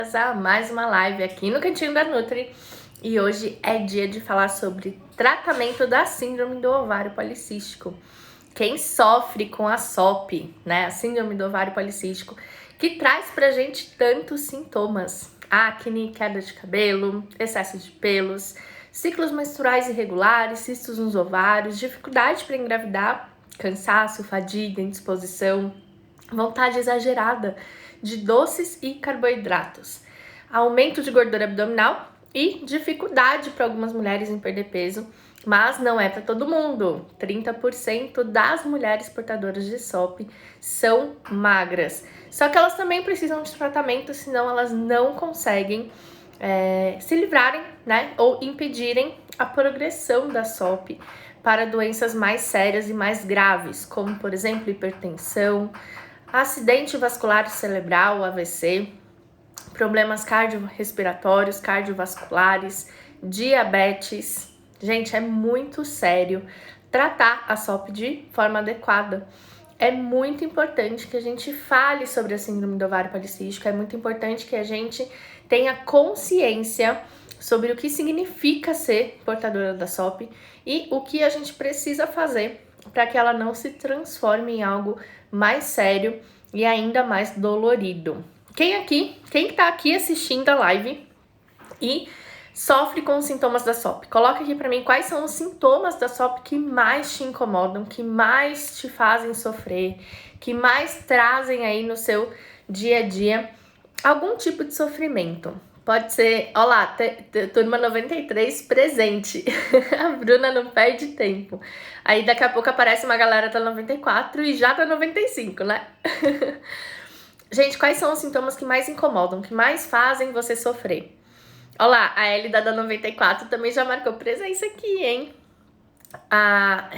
A mais uma live aqui no Cantinho da Nutri e hoje é dia de falar sobre tratamento da síndrome do ovário policístico. Quem sofre com a SOP, né, a síndrome do ovário policístico, que traz pra gente tantos sintomas: acne, queda de cabelo, excesso de pelos, ciclos menstruais irregulares, cistos nos ovários, dificuldade para engravidar, cansaço, fadiga, indisposição, vontade exagerada de doces e carboidratos, aumento de gordura abdominal e dificuldade para algumas mulheres em perder peso, mas não é para todo mundo. 30% das mulheres portadoras de SOP são magras, só que elas também precisam de tratamento, senão elas não conseguem se livrarem, né, ou impedirem a progressão da SOP para doenças mais sérias e mais graves, como por exemplo hipertensão, acidente vascular cerebral, AVC, problemas cardiorrespiratórios, cardiovasculares, diabetes. Gente, é muito sério tratar a SOP de forma adequada. É muito importante que a gente fale sobre a síndrome do ovário policístico, é muito importante que a gente tenha consciência sobre o que significa ser portadora da SOP e o que a gente precisa fazer para que ela não se transforme em algo mais sério e ainda mais dolorido. Quem tá aqui assistindo a live e sofre com os sintomas da SOP? Coloca aqui para mim quais são os sintomas da SOP que mais te incomodam, que mais te fazem sofrer, que mais trazem aí no seu dia a dia algum tipo de sofrimento. Pode ser, ó lá, turma 93 presente. A Bruna não perde tempo. Aí daqui a pouco aparece uma galera da 94 e já da 95, né? Gente, quais são os sintomas que mais incomodam, que mais fazem você sofrer? Ó lá, a Elida da 94 também já marcou presença aqui, hein? A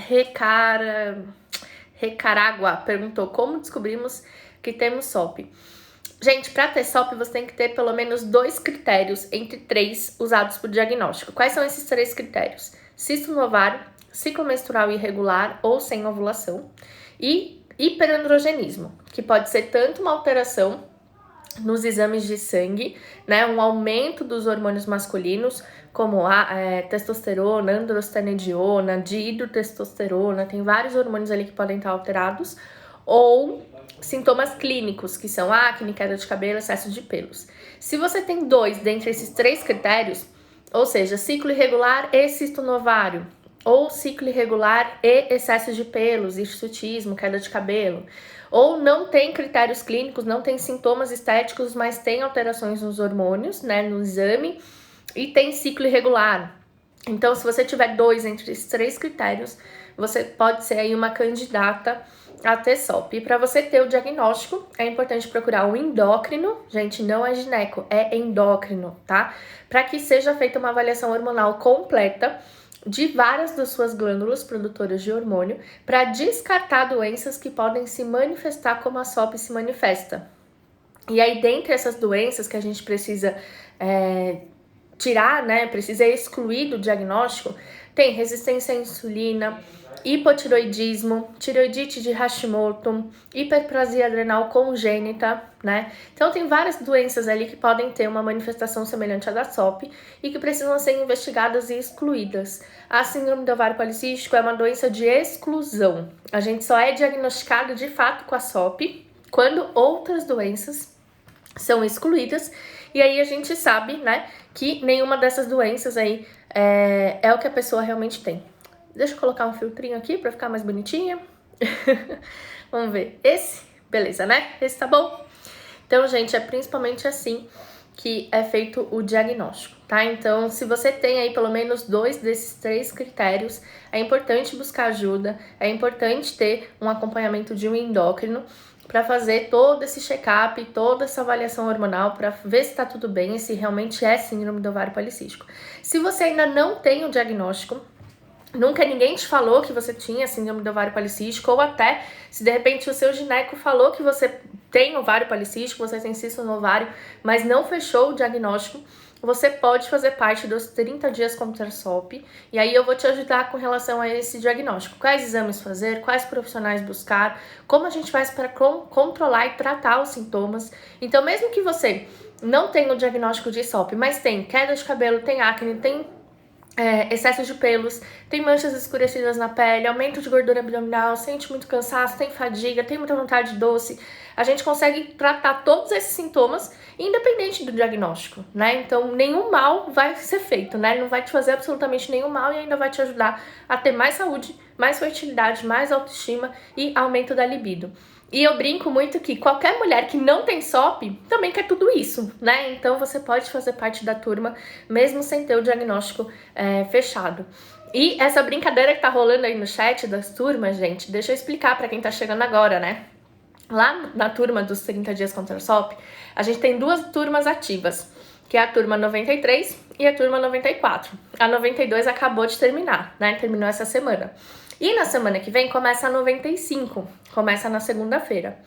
Recaragua perguntou como descobrimos que temos SOP. Gente, para ter SOP, você tem que ter pelo menos 2 critérios entre 3 usados para o diagnóstico. Quais são esses 3 critérios? Cisto no ovário, ciclo menstrual irregular ou sem ovulação e hiperandrogenismo, que pode ser tanto uma alteração nos exames de sangue, né, um aumento dos hormônios masculinos, como a testosterona, androstenediona, dihidrotestosterona, tem vários hormônios ali que podem estar alterados, ou sintomas clínicos, que são acne, queda de cabelo, excesso de pelos. Se você tem 2 dentre esses 3 critérios, ou seja, ciclo irregular e cisto no ovário, ou ciclo irregular e excesso de pelos, hirsutismo, queda de cabelo, ou não tem critérios clínicos, não tem sintomas estéticos, mas tem alterações nos hormônios, né, no exame, e tem ciclo irregular. Então, se você tiver 2 entre esses 3 critérios, você pode ser aí uma candidata a ter SOP. E para você ter o diagnóstico, é importante procurar um endócrino, gente, não é gineco, é endócrino, tá? Para que seja feita uma avaliação hormonal completa de várias das suas glândulas produtoras de hormônio para descartar doenças que podem se manifestar como a SOP se manifesta. E aí, dentre essas doenças que a gente precisa tirar, né, precisa excluir do diagnóstico, tem resistência à insulina, hipotiroidismo, tireoidite de Hashimoto, hiperplasia adrenal congênita, né? Então tem várias doenças ali que podem ter uma manifestação semelhante à da SOP e que precisam ser investigadas e excluídas. A síndrome do ovário policístico é uma doença de exclusão. A gente só é diagnosticado de fato com a SOP quando outras doenças são excluídas, e aí a gente sabe, né, que nenhuma dessas doenças aí é o que a pessoa realmente tem. Deixa eu colocar um filtrinho aqui pra ficar mais bonitinha. Vamos ver. Esse? Beleza, né? Esse tá bom? Então, gente, é principalmente assim que é feito o diagnóstico, tá? Então, se você tem aí pelo menos 2 desses 3 critérios, é importante buscar ajuda, é importante ter um acompanhamento de um endócrino para fazer todo esse check-up, toda essa avaliação hormonal para ver se tá tudo bem e se realmente é síndrome do ovário policístico. Se você ainda não tem o diagnóstico, nunca ninguém te falou que você tinha síndrome do ovário policístico, ou até se de repente o seu gineco falou que você tem ovário policístico, você tem cisto no ovário, mas não fechou o diagnóstico, você pode fazer parte dos 30 dias contra a SOP, e aí eu vou te ajudar com relação a esse diagnóstico. Quais exames fazer, quais profissionais buscar, como a gente faz para controlar e tratar os sintomas. Então, mesmo que você não tenha o diagnóstico de SOP, mas tem queda de cabelo, tem acne, tem excesso de pelos, tem manchas escurecidas na pele, aumento de gordura abdominal, sente muito cansaço, tem fadiga, tem muita vontade de doce, a gente consegue tratar todos esses sintomas independente do diagnóstico, né? Então, nenhum mal vai ser feito, né? Ele não vai te fazer absolutamente nenhum mal e ainda vai te ajudar a ter mais saúde, mais fertilidade, mais autoestima e aumento da libido. E eu brinco muito que qualquer mulher que não tem SOP também quer tudo isso, né? Então você pode fazer parte da turma mesmo sem ter o diagnóstico fechado. E essa brincadeira que tá rolando aí no chat das turmas, gente, deixa eu explicar pra quem tá chegando agora, né? Lá na turma dos 30 dias contra a SOP, a gente tem duas turmas ativas, que é a turma 93 e a turma 94. A 92 acabou de terminar, né? Terminou essa semana. E na semana que vem começa a 95, começa na segunda-feira.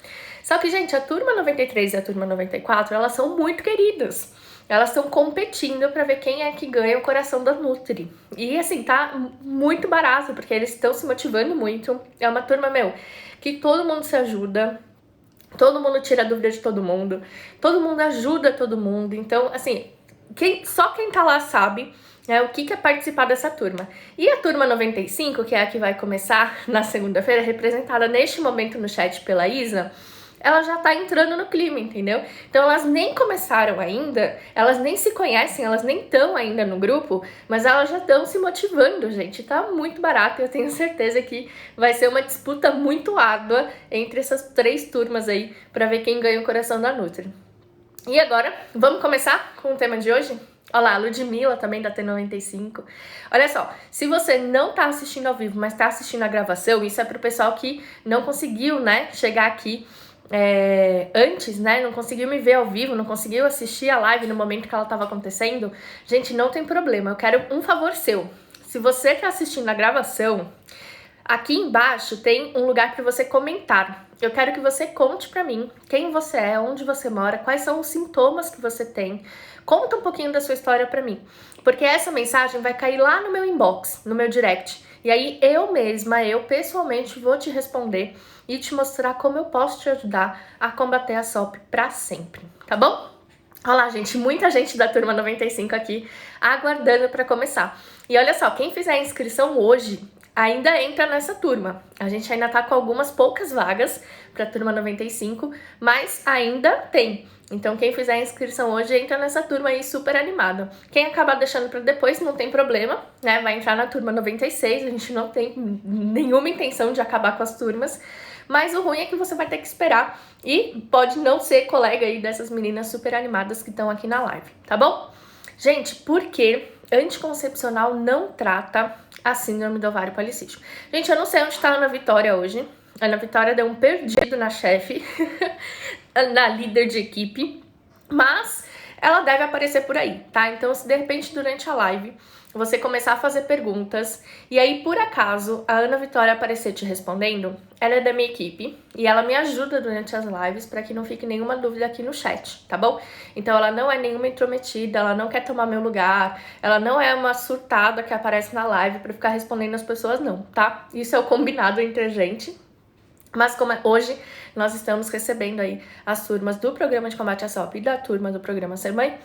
Só que, gente, a turma 93 e a turma 94, elas são muito queridas. Elas estão competindo para ver quem é que ganha o coração da Nutri. E assim, tá muito barato, porque eles estão se motivando muito. É uma turma, que todo mundo se ajuda, todo mundo tira a dúvida de todo mundo ajuda todo mundo. Então, assim, só quem tá lá sabe o que é participar dessa turma. E a turma 95, que é a que vai começar na segunda-feira, representada neste momento no chat pela Isa, ela já tá entrando no clima, entendeu? Então elas nem começaram ainda, elas nem se conhecem, elas nem estão ainda no grupo, mas elas já estão se motivando, gente. Tá muito barato e eu tenho certeza que vai ser uma disputa muito árdua entre essas três turmas aí pra ver quem ganha o coração da Nutri. E agora, vamos começar com o tema de hoje? Olha lá, a Ludmilla também da T95. Olha só, se você não tá assistindo ao vivo, mas tá assistindo a gravação, isso é pro pessoal que não conseguiu, né, chegar aqui antes, né, não conseguiu me ver ao vivo, não conseguiu assistir a live no momento que ela tava acontecendo. Gente, não tem problema, eu quero um favor seu. Se você tá assistindo a gravação, aqui embaixo tem um lugar para você comentar. Eu quero que você conte pra mim quem você é, onde você mora, quais são os sintomas que você tem. Conta um pouquinho da sua história pra mim, porque essa mensagem vai cair lá no meu inbox, no meu direct. E aí eu mesma, eu pessoalmente vou te responder e te mostrar como eu posso te ajudar a combater a SOP pra sempre, tá bom? Olha lá, gente, muita gente da turma 95 aqui aguardando pra começar. E olha só, quem fizer a inscrição hoje ainda entra nessa turma. A gente ainda tá com algumas poucas vagas pra turma 95, mas ainda tem. Então quem fizer a inscrição hoje entra nessa turma aí super animada. Quem acabar deixando pra depois não tem problema, né? Vai entrar na turma 96, a gente não tem nenhuma intenção de acabar com as turmas. Mas o ruim é que você vai ter que esperar e pode não ser colega aí dessas meninas super animadas que estão aqui na live, tá bom? Gente, por que anticoncepcional não trata a síndrome do ovário policístico? Gente, eu não sei onde tá a Ana Vitória hoje. A Ana Vitória deu um perdido na chefe, na líder de equipe, mas ela deve aparecer por aí, tá? Então, se de repente durante a live você começar a fazer perguntas e aí por acaso a Ana Vitória aparecer te respondendo, ela é da minha equipe e ela me ajuda durante as lives para que não fique nenhuma dúvida aqui no chat, tá bom? Então ela não é nenhuma intrometida, ela não quer tomar meu lugar, ela não é uma surtada que aparece na live para ficar respondendo as pessoas não, tá? Isso é o combinado entre a gente. Mas como hoje nós estamos recebendo aí as turmas do programa de combate à SOP e da turma do programa Ser Mãe,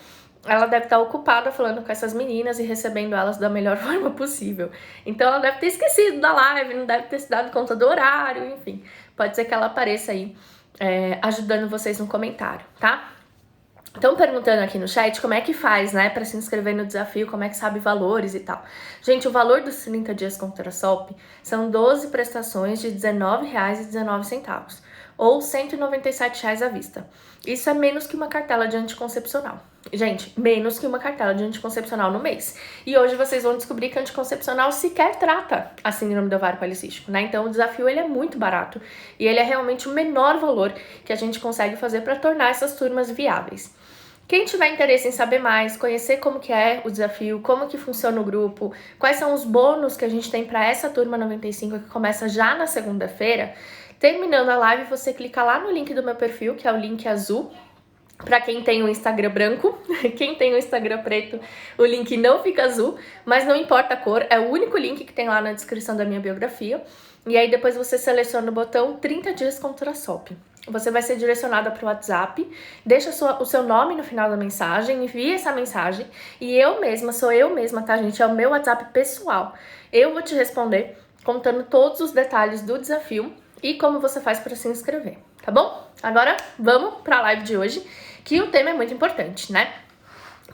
ela deve estar ocupada falando com essas meninas e recebendo elas da melhor forma possível. Então ela deve ter esquecido da live, não deve ter se dado conta do horário, enfim. Pode ser que ela apareça aí ajudando vocês no comentário, tá? Estão perguntando aqui no chat como é que faz, né, para se inscrever no desafio, como é que sabe valores e tal. Gente, o valor dos 30 dias contra a SOP são 12 prestações de R$19,19, ou R$197 à vista. Isso é menos que uma cartela de anticoncepcional. Gente, menos que uma cartela de anticoncepcional no mês. E hoje vocês vão descobrir que anticoncepcional sequer trata a síndrome do ovário policístico, né? Então o desafio ele é muito barato e ele é realmente o menor valor que a gente consegue fazer para tornar essas turmas viáveis. Quem tiver interesse em saber mais, conhecer como que é o desafio, como que funciona o grupo, quais são os bônus que a gente tem para essa turma 95 que começa já na segunda-feira, terminando a live você clica lá no link do meu perfil, que é o link azul, Pra quem tem o Instagram branco, quem tem o Instagram preto, o link não fica azul, mas não importa a cor, é o único link que tem lá na descrição da minha biografia. E aí depois você seleciona o botão 30 dias contra a SOP. Você vai ser direcionada para o WhatsApp, deixa o seu nome no final da mensagem, envia essa mensagem e sou eu mesma, tá, gente? É o meu WhatsApp pessoal. Eu vou te responder contando todos os detalhes do desafio e como você faz para se inscrever, tá bom? Agora vamos para a live de hoje, que o tema é muito importante, né?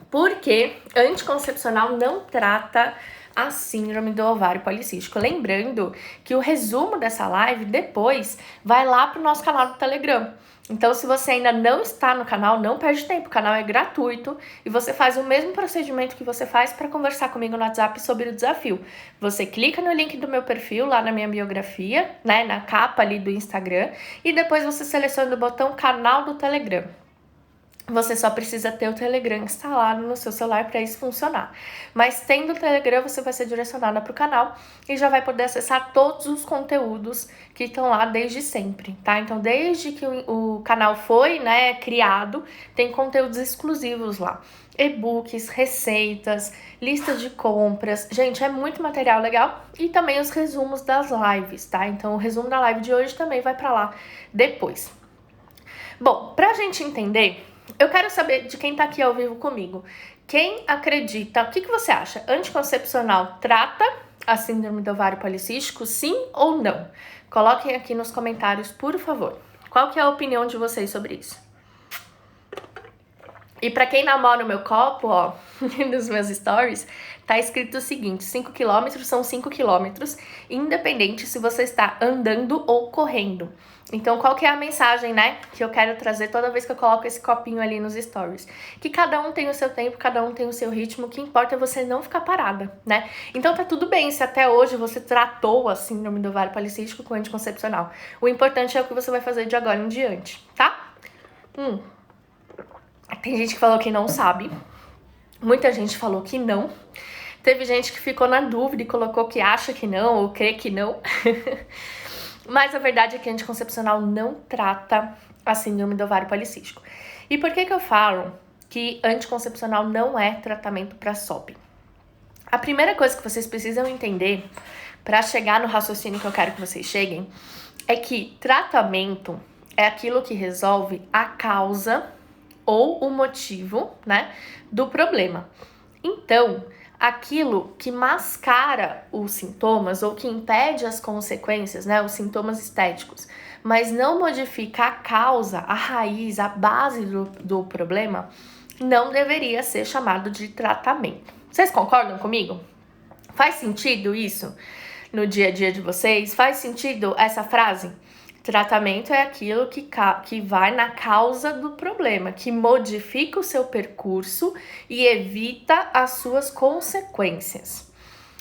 Porque anticoncepcional não trata a síndrome do ovário policístico. Lembrando que o resumo dessa live depois vai lá pro nosso canal do Telegram. Então, se você ainda não está no canal, não perde tempo, o canal é gratuito e você faz o mesmo procedimento que você faz para conversar comigo no WhatsApp sobre o desafio. Você clica no link do meu perfil lá na minha biografia, né, na capa ali do Instagram, e depois você seleciona o botão canal do Telegram. Você só precisa ter o Telegram instalado no seu celular para isso funcionar. Mas tendo o Telegram, você vai ser direcionada para o canal e já vai poder acessar todos os conteúdos que estão lá desde sempre, tá? Então, desde que o canal foi, né, criado, tem conteúdos exclusivos lá. E-books, receitas, lista de compras. Gente, é muito material legal. E também os resumos das lives, tá? Então, o resumo da live de hoje também vai para lá depois. Bom, pra gente entender, eu quero saber de quem tá aqui ao vivo comigo. Quem acredita, o que você acha? Anticoncepcional trata a síndrome do ovário policístico, sim ou não? Coloquem aqui nos comentários, por favor. Qual que é a opinião de vocês sobre isso? E pra quem namora o meu copo, ó, nos meus stories, tá escrito o seguinte: 5 km são 5 km, independente se você está andando ou correndo. Então, qual que é a mensagem, né, que eu quero trazer toda vez que eu coloco esse copinho ali nos stories? Que cada um tem o seu tempo, cada um tem o seu ritmo, o que importa é você não ficar parada, né? Então, tá tudo bem se até hoje você tratou a síndrome do ovário policístico com anticoncepcional. O importante é o que você vai fazer de agora em diante, tá? Tem gente que falou que não sabe, muita gente falou que não, teve gente que ficou na dúvida e colocou que acha que não ou crê que não, mas a verdade é que anticoncepcional não trata a síndrome do ovário policístico. E por que eu falo que anticoncepcional não é tratamento para SOP? A primeira coisa que vocês precisam entender para chegar no raciocínio que eu quero que vocês cheguem é que tratamento é aquilo que resolve a causa ou o motivo, né, do problema. Então, aquilo que mascara os sintomas ou que impede as consequências, né, os sintomas estéticos, mas não modifica a causa, a raiz, a base do problema, não deveria ser chamado de tratamento. Vocês concordam comigo? Faz sentido isso no dia a dia de vocês? Faz sentido essa frase? Tratamento é aquilo que vai na causa do problema, que modifica o seu percurso e evita as suas consequências.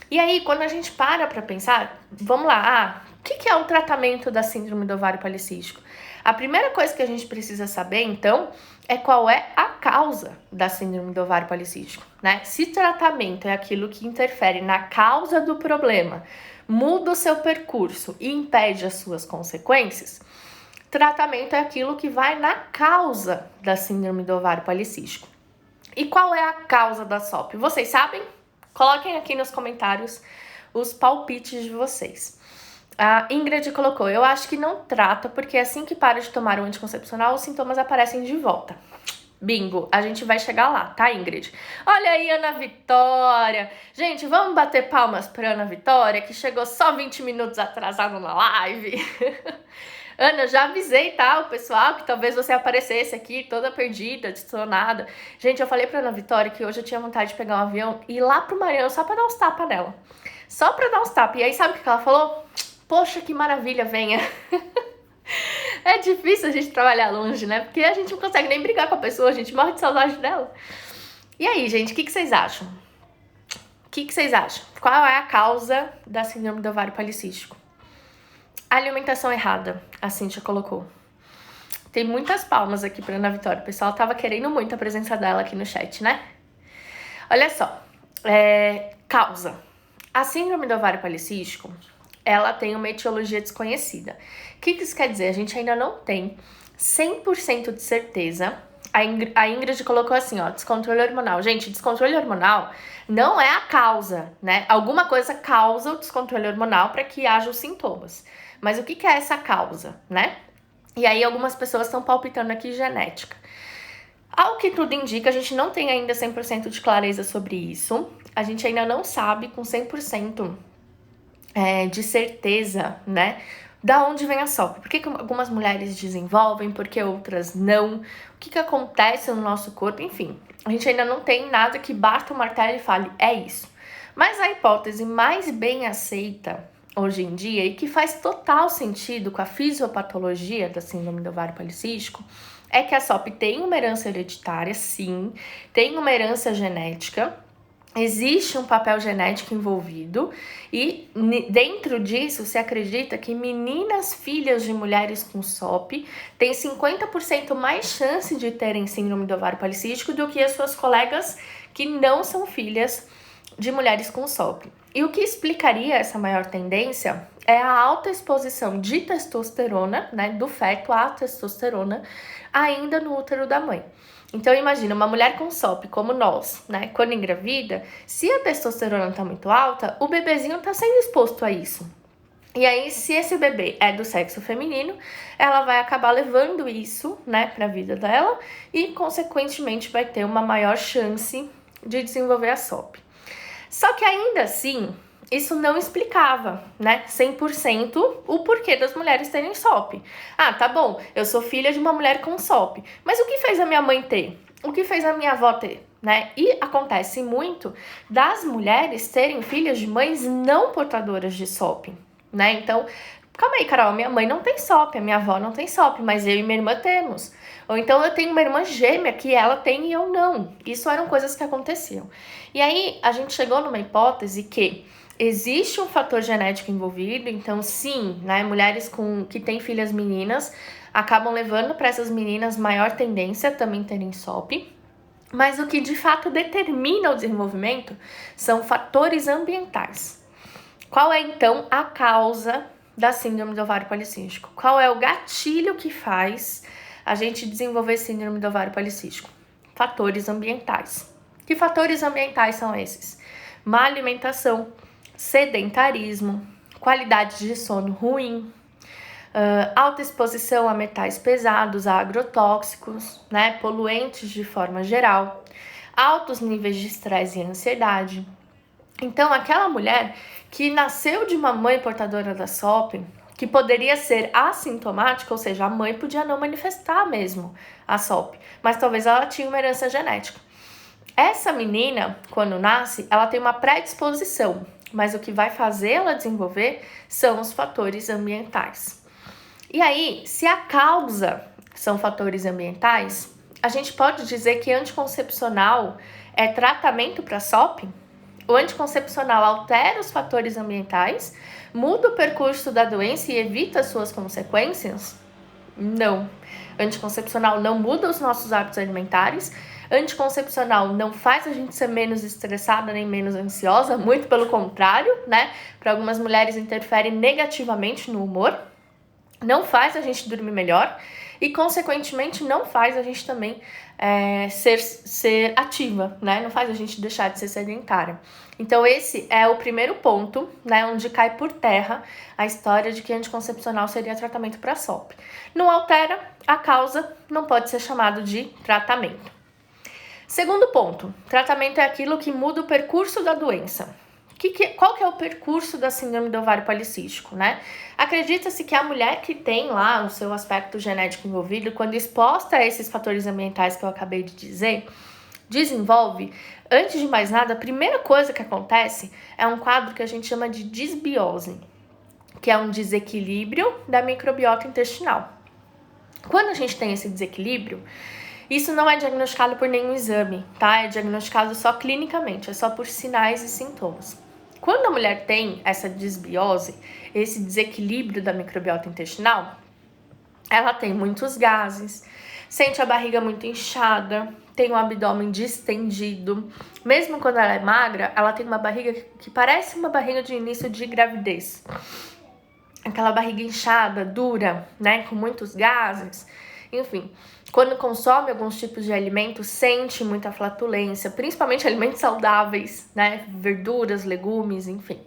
E aí, quando a gente para pensar, vamos lá, o que é o tratamento da síndrome do ovário policístico? A primeira coisa que a gente precisa saber, então, é qual é a causa da síndrome do ovário policístico, né? Se tratamento é aquilo que interfere na causa do problema, muda o seu percurso e impede as suas consequências, tratamento é aquilo que vai na causa da síndrome do ovário policístico. E qual é a causa da SOP? Vocês sabem? Coloquem aqui nos comentários os palpites de vocês. A Ingrid colocou: eu acho que não trata, porque assim que para de tomar o anticoncepcional, os sintomas aparecem de volta. Bingo, a gente vai chegar lá, tá, Ingrid? Olha aí, Ana Vitória. Gente, vamos bater palmas pra Ana Vitória, que chegou só 20 minutos atrasada na live. Ana, já avisei, tá, o pessoal, que talvez você aparecesse aqui toda perdida, destoronada. Gente, eu falei pra Ana Vitória que hoje eu tinha vontade de pegar um avião e ir lá pro Maranhão só pra dar uns tapas nela. Só pra dar uns tapas. E aí, sabe o que ela falou? Poxa, que maravilha, venha. É difícil a gente trabalhar longe, né? Porque a gente não consegue nem brigar com a pessoa, a gente morre de saudade dela. E aí, gente, o que vocês acham? O que vocês acham? Qual é a causa da síndrome do ovário policístico? Alimentação errada, a Cíntia colocou. Tem muitas palmas aqui pra Ana Vitória. O pessoal tava querendo muito a presença dela aqui no chat, né? Olha só, causa. A síndrome do ovário policístico, ela tem uma etiologia desconhecida. O que isso quer dizer? A gente ainda não tem 100% de certeza A Ingrid colocou assim, ó, descontrole hormonal. Gente, descontrole hormonal não é a causa, né? Alguma coisa causa o descontrole hormonal para que haja os sintomas. Mas o que é essa causa, né? E aí algumas pessoas estão palpitando aqui genética. Ao que tudo indica, a gente não tem ainda 100% de clareza sobre isso. A gente ainda não sabe com 100% de certeza, né? Da onde vem a SOP? Por que algumas mulheres desenvolvem, por que outras não? O que acontece no nosso corpo? Enfim, a gente ainda não tem nada que bata o martelo e fale, é isso. Mas a hipótese mais bem aceita hoje em dia e que faz total sentido com a fisiopatologia da síndrome do ovário policístico é que a SOP tem uma herança hereditária, sim, tem uma herança genética. Existe um papel genético envolvido e dentro disso se acredita que meninas filhas de mulheres com SOP têm 50% mais chance de terem síndrome do ovário policístico do que as suas colegas que não são filhas de mulheres com SOP. E o que explicaria essa maior tendência é a alta exposição de testosterona, né, do feto à testosterona, ainda no útero da mãe. Então imagina, uma mulher com SOP como nós, né, quando engravida, se a testosterona tá muito alta, o bebezinho tá sendo exposto a isso. E aí, se esse bebê é do sexo feminino, ela vai acabar levando isso, né, pra vida dela e, consequentemente, vai ter uma maior chance de desenvolver a SOP. Só que ainda assim, isso não explicava, né, 100% o porquê das mulheres terem SOP. Ah, tá bom, eu sou filha de uma mulher com SOP, mas o que fez a minha mãe ter? O que fez a minha avó ter? Né? E acontece muito das mulheres terem filhas de mães não portadoras de SOP, né? Então, calma aí, Carol, minha mãe não tem SOP, a minha avó não tem SOP, mas eu e minha irmã temos. Ou então eu tenho uma irmã gêmea que ela tem e eu não. Isso eram coisas que aconteciam. E aí a gente chegou numa hipótese que existe um fator genético envolvido, então sim, né, mulheres que têm filhas meninas acabam levando para essas meninas maior tendência a também terem SOP. Mas o que de fato determina o desenvolvimento são fatores ambientais. Qual é então a causa da síndrome do ovário policístico? Qual é o gatilho que faz a gente desenvolver síndrome do ovário policístico? Fatores ambientais. Que fatores ambientais são esses? Má alimentação, sedentarismo, qualidade de sono ruim, alta exposição a metais pesados, a agrotóxicos, né, poluentes de forma geral, altos níveis de estresse e ansiedade. Então, aquela mulher que nasceu de uma mãe portadora da SOP, que poderia ser assintomática, ou seja, a mãe podia não manifestar mesmo a SOP, mas talvez ela tinha uma herança genética. Essa menina, quando nasce, ela tem uma predisposição, mas o que vai fazer ela desenvolver são os fatores ambientais. E aí, se a causa são fatores ambientais, a gente pode dizer que anticoncepcional é tratamento para SOP? O anticoncepcional altera os fatores ambientais, muda o percurso da doença e evita suas consequências? Não. Anticoncepcional não muda os nossos hábitos alimentares. Anticoncepcional não faz a gente ser menos estressada nem menos ansiosa, muito pelo contrário, né? Para algumas mulheres interfere negativamente no humor. Não faz a gente dormir melhor e, consequentemente, não faz a gente também ser ativa, né? Não faz a gente deixar de ser sedentária. Então, esse é o primeiro ponto, né? Onde cai por terra a história de que anticoncepcional seria tratamento para SOP. Não altera a causa, não pode ser chamado de tratamento. Segundo ponto, tratamento é aquilo que muda o percurso da doença. Qual que é o percurso da síndrome do ovário policístico, né? Acredita-se que a mulher que tem lá o seu aspecto genético envolvido, quando exposta a esses fatores ambientais que eu acabei de dizer, desenvolve, antes de mais nada, a primeira coisa que acontece é um quadro que a gente chama de disbiose, que é um desequilíbrio da microbiota intestinal. Quando a gente tem esse desequilíbrio, isso não é diagnosticado por nenhum exame, tá? É diagnosticado só clinicamente, é só por sinais e sintomas. Quando a mulher tem essa disbiose, esse desequilíbrio da microbiota intestinal, ela tem muitos gases, sente a barriga muito inchada, tem um abdômen distendido. Mesmo quando ela é magra, ela tem uma barriga que parece uma barriga de início de gravidez. Aquela barriga inchada, dura, né, com muitos gases, enfim. quando consome alguns tipos de alimentos, sente muita flatulência, principalmente alimentos saudáveis, né? Verduras, legumes, enfim.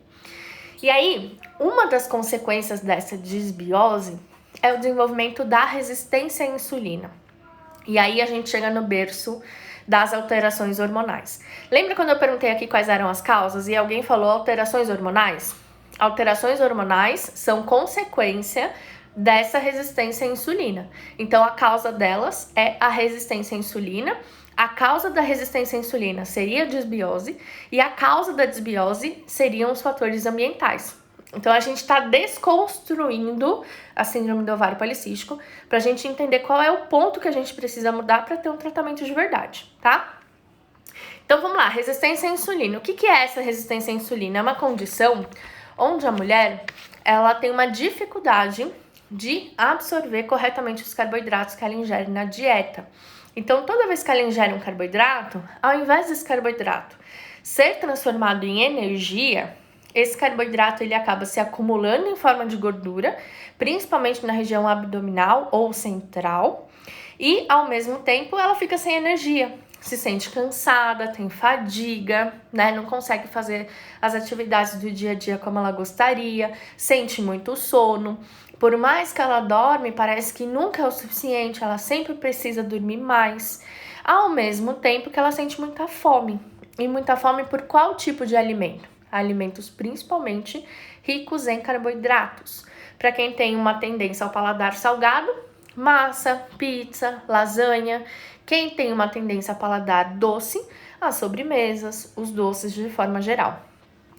E aí, uma das consequências dessa disbiose é o desenvolvimento da resistência à insulina. E aí a gente chega no berço das alterações hormonais. Lembra quando eu perguntei aqui quais eram as causas e alguém falou alterações hormonais? Alterações hormonais são consequência dessa resistência à insulina. Então, a causa delas é a resistência à insulina. A causa da resistência à insulina seria a disbiose e a causa da disbiose seriam os fatores ambientais. Então, a gente está desconstruindo a síndrome do ovário policístico para a gente entender qual é o ponto que a gente precisa mudar para ter um tratamento de verdade, tá? Então, vamos lá, resistência à insulina. O que é essa resistência à insulina? É uma condição onde a mulher ela tem uma dificuldade de absorver corretamente os carboidratos que ela ingere na dieta. Então, toda vez que ela ingere um carboidrato, ao invés desse carboidrato ser transformado em energia, esse carboidrato ele acaba se acumulando em forma de gordura, principalmente na região abdominal ou central, e ao mesmo tempo ela fica sem energia, se sente cansada, tem fadiga, né? Não consegue fazer as atividades do dia a dia como ela gostaria, sente muito sono. Por mais que ela dorme, parece que nunca é o suficiente, ela sempre precisa dormir mais, ao mesmo tempo que ela sente muita fome. E muita fome por qual tipo de alimento? Alimentos principalmente ricos em carboidratos. Para quem tem uma tendência ao paladar salgado, massa, pizza, lasanha. Quem tem uma tendência a paladar doce, as sobremesas, os doces de forma geral.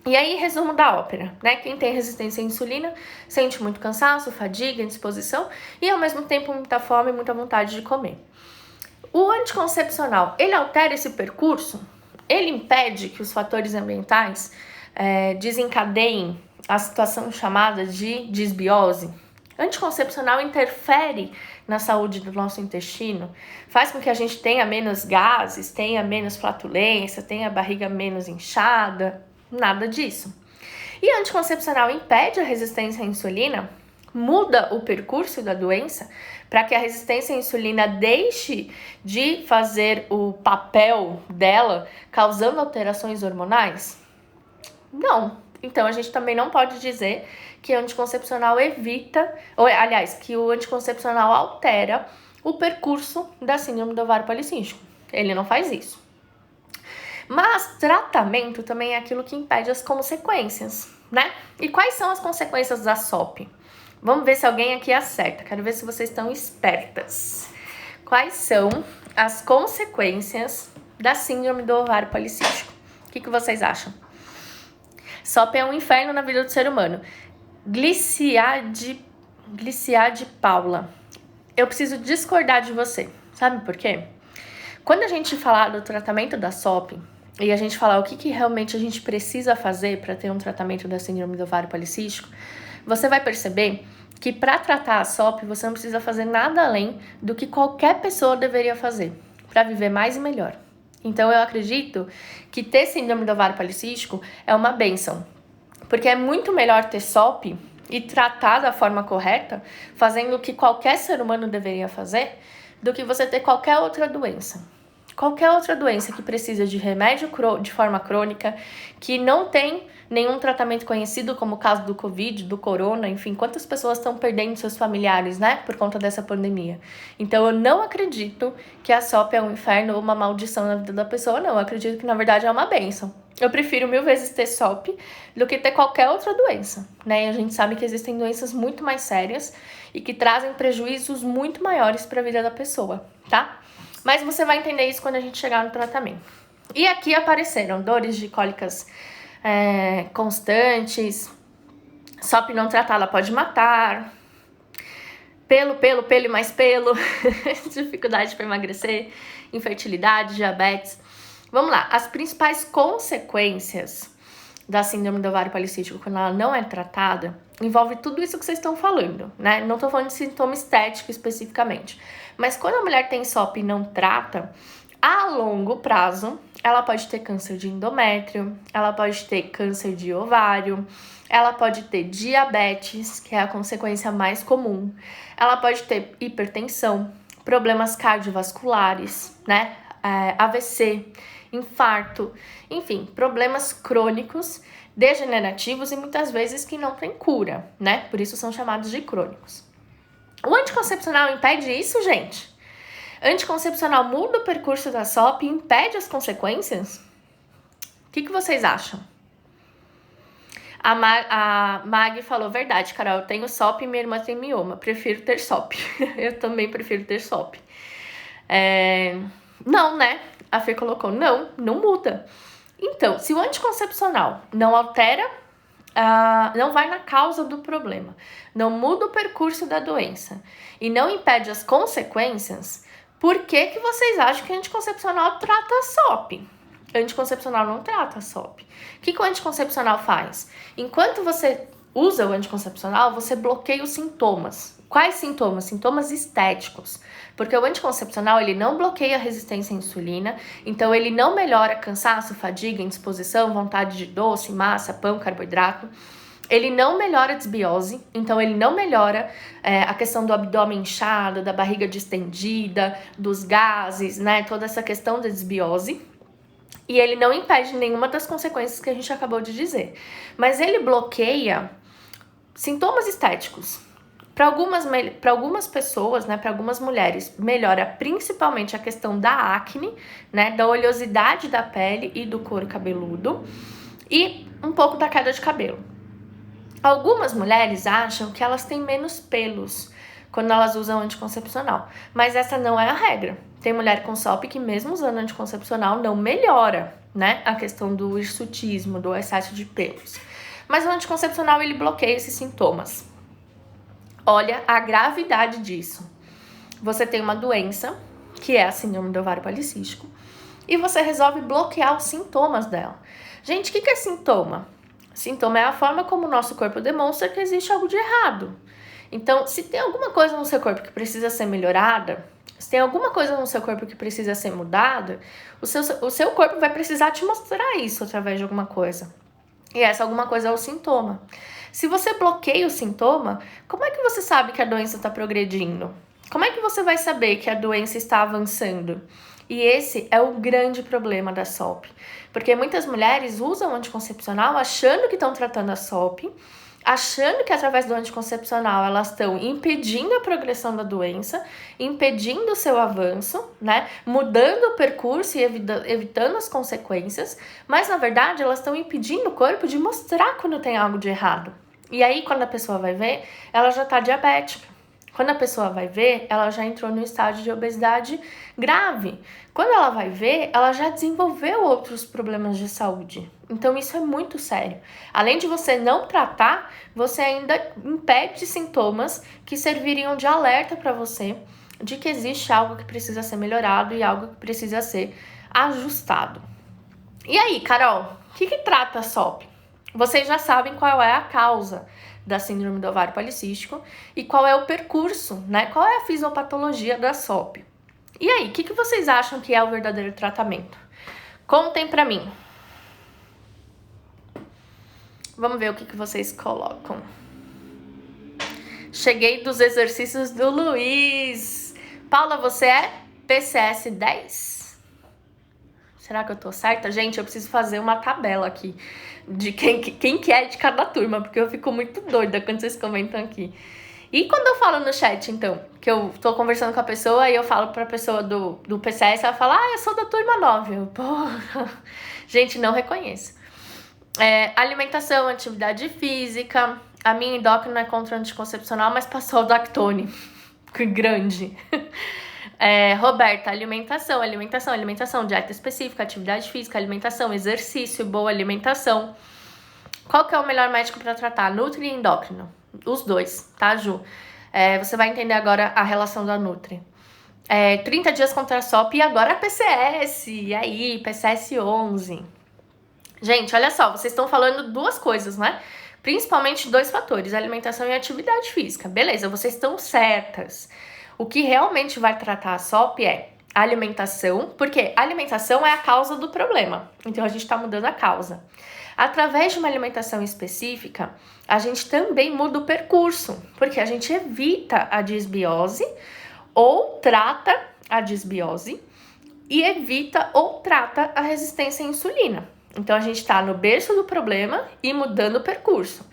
E aí, resumo da ópera, né? Quem tem resistência à insulina sente muito cansaço, fadiga, indisposição e ao mesmo tempo muita fome e muita vontade de comer. O anticoncepcional, ele altera esse percurso? Ele impede que os fatores ambientais desencadeiem a situação chamada de disbiose? Anticoncepcional interfere na saúde do nosso intestino, faz com que a gente tenha menos gases, tenha menos flatulência, tenha a barriga menos inchada, nada disso. E anticoncepcional impede a resistência à insulina, muda o percurso da doença para que a resistência à insulina deixe de fazer o papel dela, causando alterações hormonais? Não. Então, a gente também não pode dizer que o anticoncepcional evita, ou aliás, que o anticoncepcional altera o percurso da síndrome do ovário policístico. Ele não faz isso. Mas tratamento também é aquilo que impede as consequências, né? E quais são as consequências da SOP? Vamos ver se alguém aqui acerta. Quero ver se vocês estão espertas. Quais são as consequências da síndrome do ovário policístico? O que vocês acham? SOP é um inferno na vida do ser humano. Gliciade Paula. Eu preciso discordar de você. Sabe por quê? Quando a gente falar do tratamento da SOP e a gente falar o que realmente a gente precisa fazer para ter um tratamento da síndrome do ovário policístico, você vai perceber que para tratar a SOP você não precisa fazer nada além do que qualquer pessoa deveria fazer para viver mais e melhor. Então, eu acredito que ter síndrome do ovário policístico é uma bênção, porque é muito melhor ter SOP e tratar da forma correta, fazendo o que qualquer ser humano deveria fazer, do que você ter qualquer outra doença. Qualquer outra doença que precisa de remédio de forma crônica, que não tem nenhum tratamento conhecido, como o caso do Covid, do Corona, enfim, quantas pessoas estão perdendo seus familiares, né, por conta dessa pandemia. Então, eu não acredito que a SOP é um inferno ou uma maldição na vida da pessoa, não. Eu acredito que, na verdade, é uma bênção. Eu prefiro 1000 vezes ter SOP do que ter qualquer outra doença, né? E a gente sabe que existem doenças muito mais sérias e que trazem prejuízos muito maiores para a vida da pessoa, tá? Mas você vai entender isso quando a gente chegar no tratamento. E aqui apareceram dores de cólicas constantes, SOP não tratada pode matar, pelo e mais pelo, dificuldade para emagrecer, infertilidade, diabetes. Vamos lá, as principais consequências da síndrome do ovário policístico quando ela não é tratada envolve tudo isso que vocês estão falando, né? Não tô falando de sintoma estético especificamente, mas quando a mulher tem SOP e não trata, a longo prazo, ela pode ter câncer de endométrio, ela pode ter câncer de ovário, ela pode ter diabetes, que é a consequência mais comum, ela pode ter hipertensão, problemas cardiovasculares, né? AVC, infarto, enfim, problemas crônicos, degenerativos e muitas vezes que não tem cura, né? Por isso são chamados de crônicos. O anticoncepcional impede isso, gente? Anticoncepcional muda o percurso da SOP e impede as consequências? O que vocês acham? A Mag falou, verdade, Carol, eu tenho SOP e minha irmã tem mioma, prefiro ter SOP. Eu também prefiro ter SOP. Não, né? A Fê colocou, não muda. Então, se o anticoncepcional não altera, não vai na causa do problema, não muda o percurso da doença e não impede as consequências, por que vocês acham que o anticoncepcional trata a SOP? Anticoncepcional não trata a SOP. O que o anticoncepcional faz? Enquanto você usa o anticoncepcional, você bloqueia os sintomas. Quais sintomas? Sintomas estéticos. Porque o anticoncepcional, ele não bloqueia a resistência à insulina, então ele não melhora cansaço, fadiga, indisposição, vontade de doce, massa, pão, carboidrato. Ele não melhora a desbiose, então ele não melhora a questão do abdômen inchado, da barriga distendida, dos gases, né? Toda essa questão da desbiose. E ele não impede nenhuma das consequências que a gente acabou de dizer. Mas ele bloqueia sintomas estéticos. Para algumas pessoas, né, para algumas mulheres, melhora principalmente a questão da acne, né, da oleosidade da pele e do couro cabeludo e um pouco da queda de cabelo. Algumas mulheres acham que elas têm menos pelos quando elas usam anticoncepcional, mas essa não é a regra. Tem mulher com SOP que mesmo usando anticoncepcional não melhora, né, a questão do hirsutismo, do excesso de pelos. Mas o anticoncepcional, ele bloqueia esses sintomas. Olha a gravidade disso. Você tem uma doença, que é a síndrome do ovário policístico, e você resolve bloquear os sintomas dela. Gente, o que é sintoma? Sintoma é a forma como o nosso corpo demonstra que existe algo de errado. Então, se tem alguma coisa no seu corpo que precisa ser melhorada, se tem alguma coisa no seu corpo que precisa ser mudada, o seu corpo vai precisar te mostrar isso através de alguma coisa. E essa alguma coisa é o sintoma. Se você bloqueia o sintoma, como é que você sabe que a doença está progredindo? Como é que você vai saber que a doença está avançando? E esse é o grande problema da SOP. Porque muitas mulheres usam anticoncepcional achando que estão tratando a SOP, achando que através do anticoncepcional elas estão impedindo a progressão da doença, impedindo o seu avanço, né? Mudando o percurso e evitando as consequências, mas na verdade elas estão impedindo o corpo de mostrar quando tem algo de errado. E aí quando a pessoa vai ver, ela já está diabética. Quando a pessoa vai ver, ela já entrou no estágio de obesidade grave. Quando ela vai ver, ela já desenvolveu outros problemas de saúde. Então isso é muito sério. Além de você não tratar, você ainda impede sintomas que serviriam de alerta para você de que existe algo que precisa ser melhorado e algo que precisa ser ajustado. E aí, Carol, o que trata a SOP? Vocês já sabem qual é a causa da síndrome do ovário policístico e qual é o percurso, né? Qual é a fisiopatologia da SOP? E aí, o que vocês acham que é o verdadeiro tratamento? Contem pra mim. Vamos ver o que vocês colocam. Cheguei dos exercícios do Luiz. Paula, você é PCS 10? Será que eu tô certa? Gente, eu preciso fazer uma tabela aqui de quem que é de cada turma, porque eu fico muito doida quando vocês comentam aqui. E quando eu falo no chat, então, que eu tô conversando com a pessoa e eu falo pra pessoa do PCS, ela fala, eu sou da turma 9. Eu, gente, não reconheço. Alimentação, atividade física, a minha endócrina é contra anticoncepcional, mas passou o Dactone, que grande. Roberta, alimentação, dieta específica, atividade física, alimentação, exercício, boa alimentação. Qual que é o melhor médico para tratar? Nutri e endócrino. Os dois, tá, Ju? Você vai entender agora a relação da Nutri. 30 dias contra a SOP e agora a PCS. E aí, PCS 11. Gente, olha só, vocês estão falando duas coisas, né? Principalmente dois fatores, alimentação e atividade física. Beleza, vocês estão certas. O que realmente vai tratar a SOP é a alimentação, porque a alimentação é a causa do problema. Então, a gente está mudando a causa. Através de uma alimentação específica, a gente também muda o percurso, porque a gente evita a disbiose ou trata a disbiose e evita ou trata a resistência à insulina. Então, a gente está no berço do problema e mudando o percurso.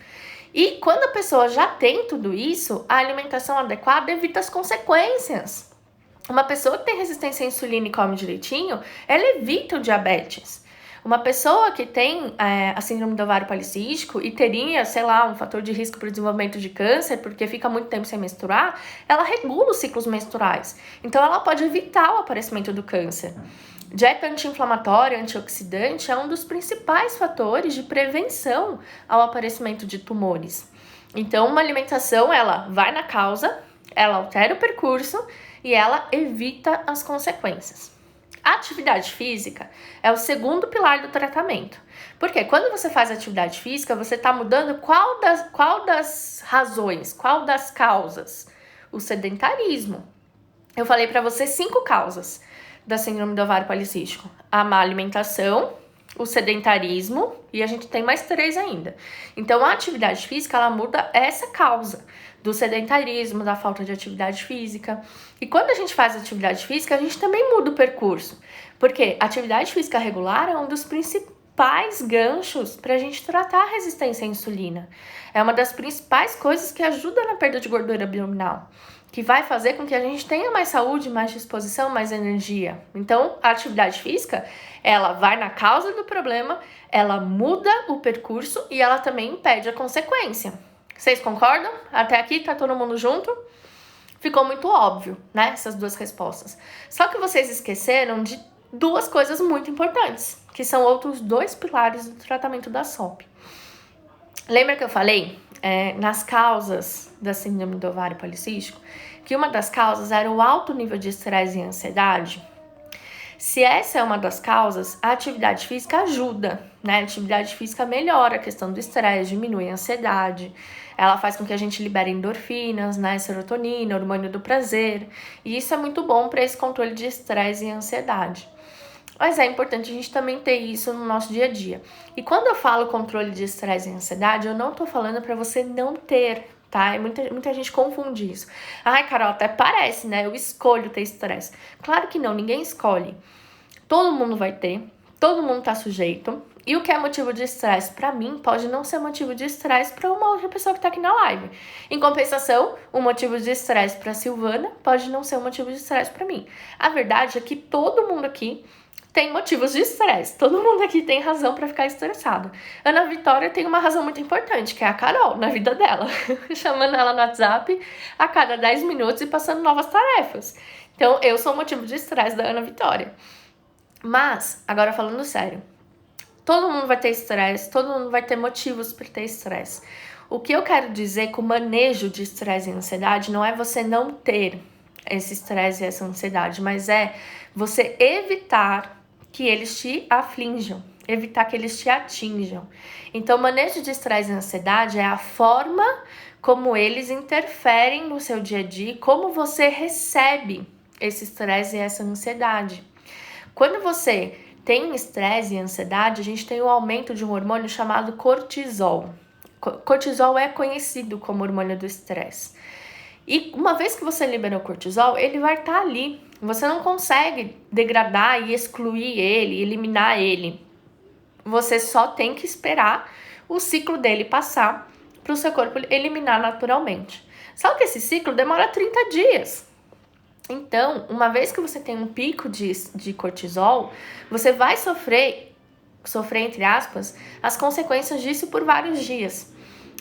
E quando a pessoa já tem tudo isso, a alimentação adequada evita as consequências. Uma pessoa que tem resistência à insulina e come direitinho, ela evita o diabetes. Uma pessoa que tem a síndrome do ovário policístico e teria, sei lá, um fator de risco para o desenvolvimento de câncer, porque fica muito tempo sem menstruar, ela regula os ciclos menstruais. Então, ela pode evitar o aparecimento do câncer. Dieta anti-inflamatória, antioxidante é um dos principais fatores de prevenção ao aparecimento de tumores. Então, uma alimentação, ela vai na causa, ela altera o percurso e ela evita as consequências. A atividade física é o segundo pilar do tratamento. Porque quando você faz atividade física, você está mudando qual das razões, qual das causas? O sedentarismo. Eu falei para você 5 causas da síndrome do ovário policístico: a má alimentação, o sedentarismo e a gente tem mais 3 ainda. Então, a atividade física, ela muda essa causa do sedentarismo, da falta de atividade física. E quando a gente faz atividade física, a gente também muda o percurso, porque a atividade física regular é um dos principais ganchos para a gente tratar a resistência à insulina. É uma das principais coisas que ajuda na perda de gordura abdominal, que vai fazer com que a gente tenha mais saúde, mais disposição, mais energia. Então, a atividade física, ela vai na causa do problema, ela muda o percurso e ela também impede a consequência. Vocês concordam? Até aqui tá todo mundo junto? Ficou muito óbvio, né? Essas 2 respostas. Só que vocês esqueceram de 2 coisas muito importantes, que são outros 2 pilares do tratamento da SOP. Lembra que eu falei nas causas da síndrome do ovário policístico, que uma das causas era o alto nível de estresse e ansiedade? Se essa é uma das causas, a atividade física ajuda, né? A atividade física melhora a questão do estresse, diminui a ansiedade, ela faz com que a gente libere endorfinas, né? Serotonina, hormônio do prazer, e isso é muito bom para esse controle de estresse e ansiedade. Mas é importante a gente também ter isso no nosso dia a dia. E quando eu falo controle de estresse e ansiedade, eu não tô falando para você não ter, tá? Muita gente confunde isso. Ai, Carol, até parece, né? Eu escolho ter estresse. Claro que não, ninguém escolhe. Todo mundo vai ter, todo mundo tá sujeito. E o que é motivo de estresse para mim pode não ser motivo de estresse para uma outra pessoa que tá aqui na live. Em compensação, um motivo de estresse para Silvana pode não ser um motivo de estresse para mim. A verdade é que todo mundo aqui tem motivos de estresse. Todo mundo aqui tem razão para ficar estressado. Ana Vitória tem uma razão muito importante, que é a Carol, na vida dela. Chamando ela no WhatsApp a cada 10 minutos e passando novas tarefas. Então, eu sou o motivo de estresse da Ana Vitória. Mas, agora falando sério, todo mundo vai ter estresse, todo mundo vai ter motivos para ter estresse. O que eu quero dizer com o manejo de estresse e ansiedade não é você não ter esse estresse e essa ansiedade, mas é você evitar que eles te aflinjam, evitar que eles te atinjam. Então, o manejo de estresse e ansiedade é a forma como eles interferem no seu dia a dia, como você recebe esse estresse e essa ansiedade. Quando você tem estresse e ansiedade, a gente tem o aumento de um hormônio chamado cortisol. Cortisol é conhecido como hormônio do estresse. E uma vez que você liberou o cortisol, ele vai estar ali. Você não consegue degradar e excluir ele, eliminar ele. Você só tem que esperar o ciclo dele passar para o seu corpo eliminar naturalmente. Só que esse ciclo demora 30 dias. Então, uma vez que você tem um pico de cortisol, você vai sofrer, entre aspas, as consequências disso por vários dias.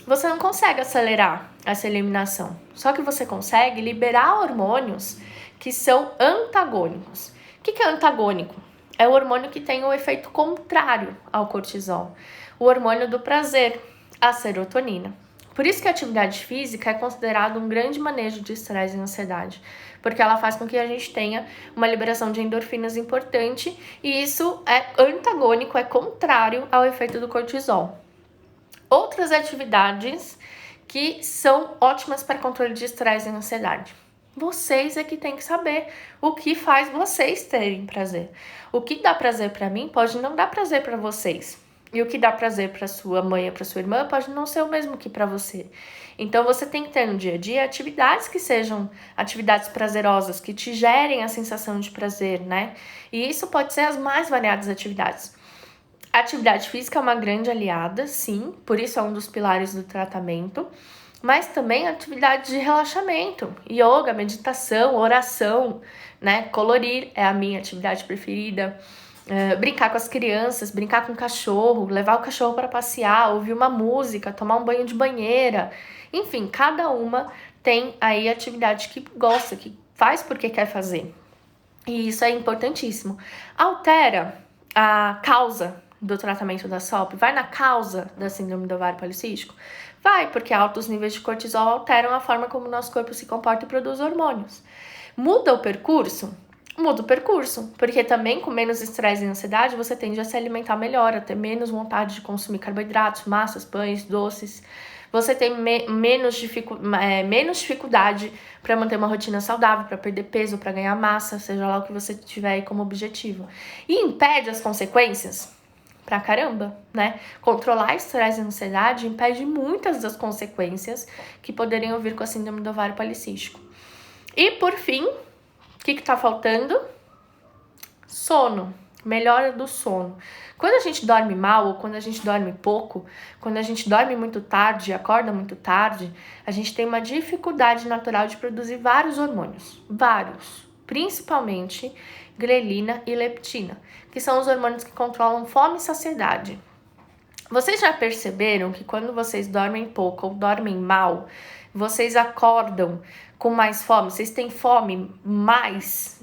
Você não consegue acelerar essa eliminação, só que você consegue liberar hormônios que são antagônicos. O que é antagônico? É o hormônio que tem o efeito contrário ao cortisol, o hormônio do prazer, a serotonina. Por isso que a atividade física é considerada um grande manejo de estresse e ansiedade, porque ela faz com que a gente tenha uma liberação de endorfinas importante e isso é antagônico, é contrário ao efeito do cortisol. Outras atividades que são ótimas para controle de estresse e ansiedade. Vocês é que tem que saber o que faz vocês terem prazer. O que dá prazer para mim pode não dar prazer para vocês. E o que dá prazer para sua mãe ou para sua irmã pode não ser o mesmo que para você. Então você tem que ter no dia a dia atividades que sejam atividades prazerosas, que te gerem a sensação de prazer, né? E isso pode ser as mais variadas atividades. A atividade física é uma grande aliada, sim, por isso é um dos pilares do tratamento, mas também atividade de relaxamento, yoga, meditação, oração, né? Colorir é a minha atividade preferida. Brincar com as crianças, brincar com o cachorro, levar o cachorro para passear, ouvir uma música, tomar um banho de banheira. Enfim, cada uma tem aí atividade que gosta, que faz porque quer fazer. E isso é importantíssimo. Altera a causa do tratamento da SOP? Vai na causa da síndrome do ovário policístico? Vai, porque altos níveis de cortisol alteram a forma como o nosso corpo se comporta e produz hormônios. Muda o percurso? Muda o percurso, porque também com menos estresse e ansiedade você tende a se alimentar melhor, a ter menos vontade de consumir carboidratos, massas, pães, doces. Você tem menos dificuldade para manter uma rotina saudável, para perder peso, para ganhar massa, seja lá o que você tiver aí como objetivo. E impede as consequências? Pra caramba, né? Controlar estresse e ansiedade impede muitas das consequências que poderiam vir com a síndrome do ovário policístico. E por fim, o que tá faltando? Sono. Melhora do sono. Quando a gente dorme mal ou quando a gente dorme pouco, quando a gente dorme muito tarde e acorda muito tarde, a gente tem uma dificuldade natural de produzir vários hormônios. Vários. Principalmente grelina e leptina, que são os hormônios que controlam fome e saciedade. Vocês já perceberam que quando vocês dormem pouco ou dormem mal, vocês acordam com mais fome? Vocês têm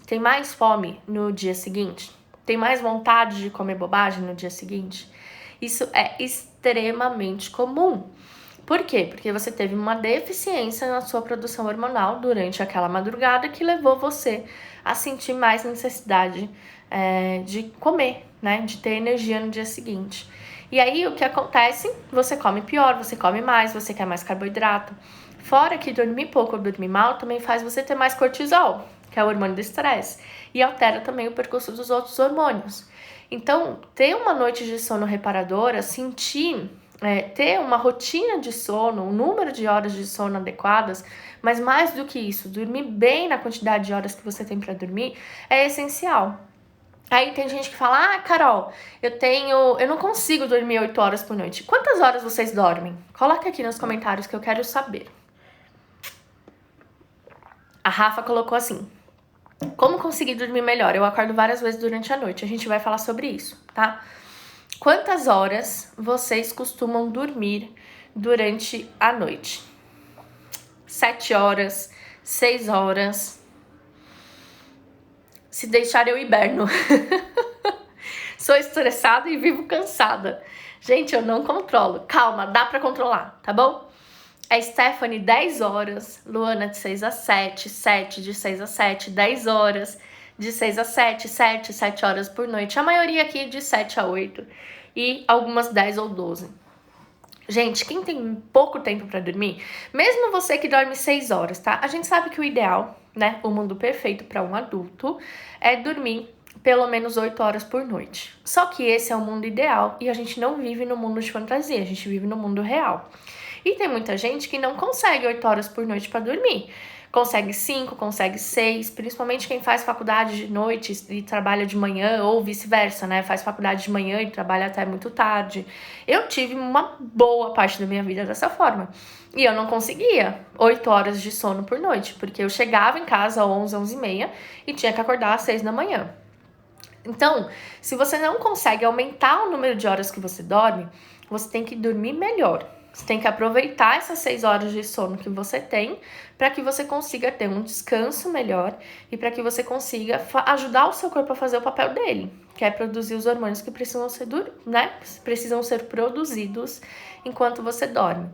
tem mais fome no dia seguinte? Tem mais vontade de comer bobagem no dia seguinte? Isso é extremamente comum. Por quê? Porque você teve uma deficiência na sua produção hormonal durante aquela madrugada que levou você a sentir mais necessidade de comer, né? De ter energia no dia seguinte. E aí, o que acontece? Você come pior, você come mais, você quer mais carboidrato. Fora que dormir pouco ou dormir mal também faz você ter mais cortisol, que é o hormônio do estresse, e altera também o percurso dos outros hormônios. Então, ter uma noite de sono reparadora, ter uma rotina de sono, um número de horas de sono adequadas, mas mais do que isso, dormir bem na quantidade de horas que você tem para dormir é essencial. Aí tem gente que fala, Carol, eu não consigo dormir 8 horas por noite. Quantas horas vocês dormem? Coloca aqui nos comentários que eu quero saber. A Rafa colocou assim, como conseguir dormir melhor? Eu acordo várias vezes durante a noite, a gente vai falar sobre isso, tá? Quantas horas vocês costumam dormir durante a noite? 7 horas, 6 horas. Se deixar eu hiberno. Sou estressada e vivo cansada. Gente, eu não controlo. Calma, dá pra controlar, tá bom? É Stephanie, 10 horas. Luana, de 6 a 7. 7 de 6 a 7. 10 horas. De 6 a 7. 7 horas por noite. A maioria aqui de 7 a 8. E algumas 10 ou 12. Gente, quem tem pouco tempo pra dormir, mesmo você que dorme 6 horas, tá? A gente sabe que o ideal, né, o mundo perfeito para um adulto é dormir pelo menos 8 horas por noite. Só que esse é o mundo ideal e a gente não vive no mundo de fantasia, a gente vive no mundo real. E tem muita gente que não consegue 8 horas por noite para dormir. Consegue 5, consegue 6, principalmente quem faz faculdade de noite e trabalha de manhã, ou vice-versa, né? Faz faculdade de manhã e trabalha até muito tarde. Eu tive uma boa parte da minha vida dessa forma. E eu não conseguia 8 horas de sono por noite, porque eu chegava em casa às 11, 11 e meia e tinha que acordar às 6 da manhã. Então, se você não consegue aumentar o número de horas que você dorme, você tem que dormir melhor. Você tem que aproveitar essas 6 horas de sono que você tem para que você consiga ter um descanso melhor e para que você consiga ajudar o seu corpo a fazer o papel dele, que é produzir os hormônios que precisam ser produzidos enquanto você dorme.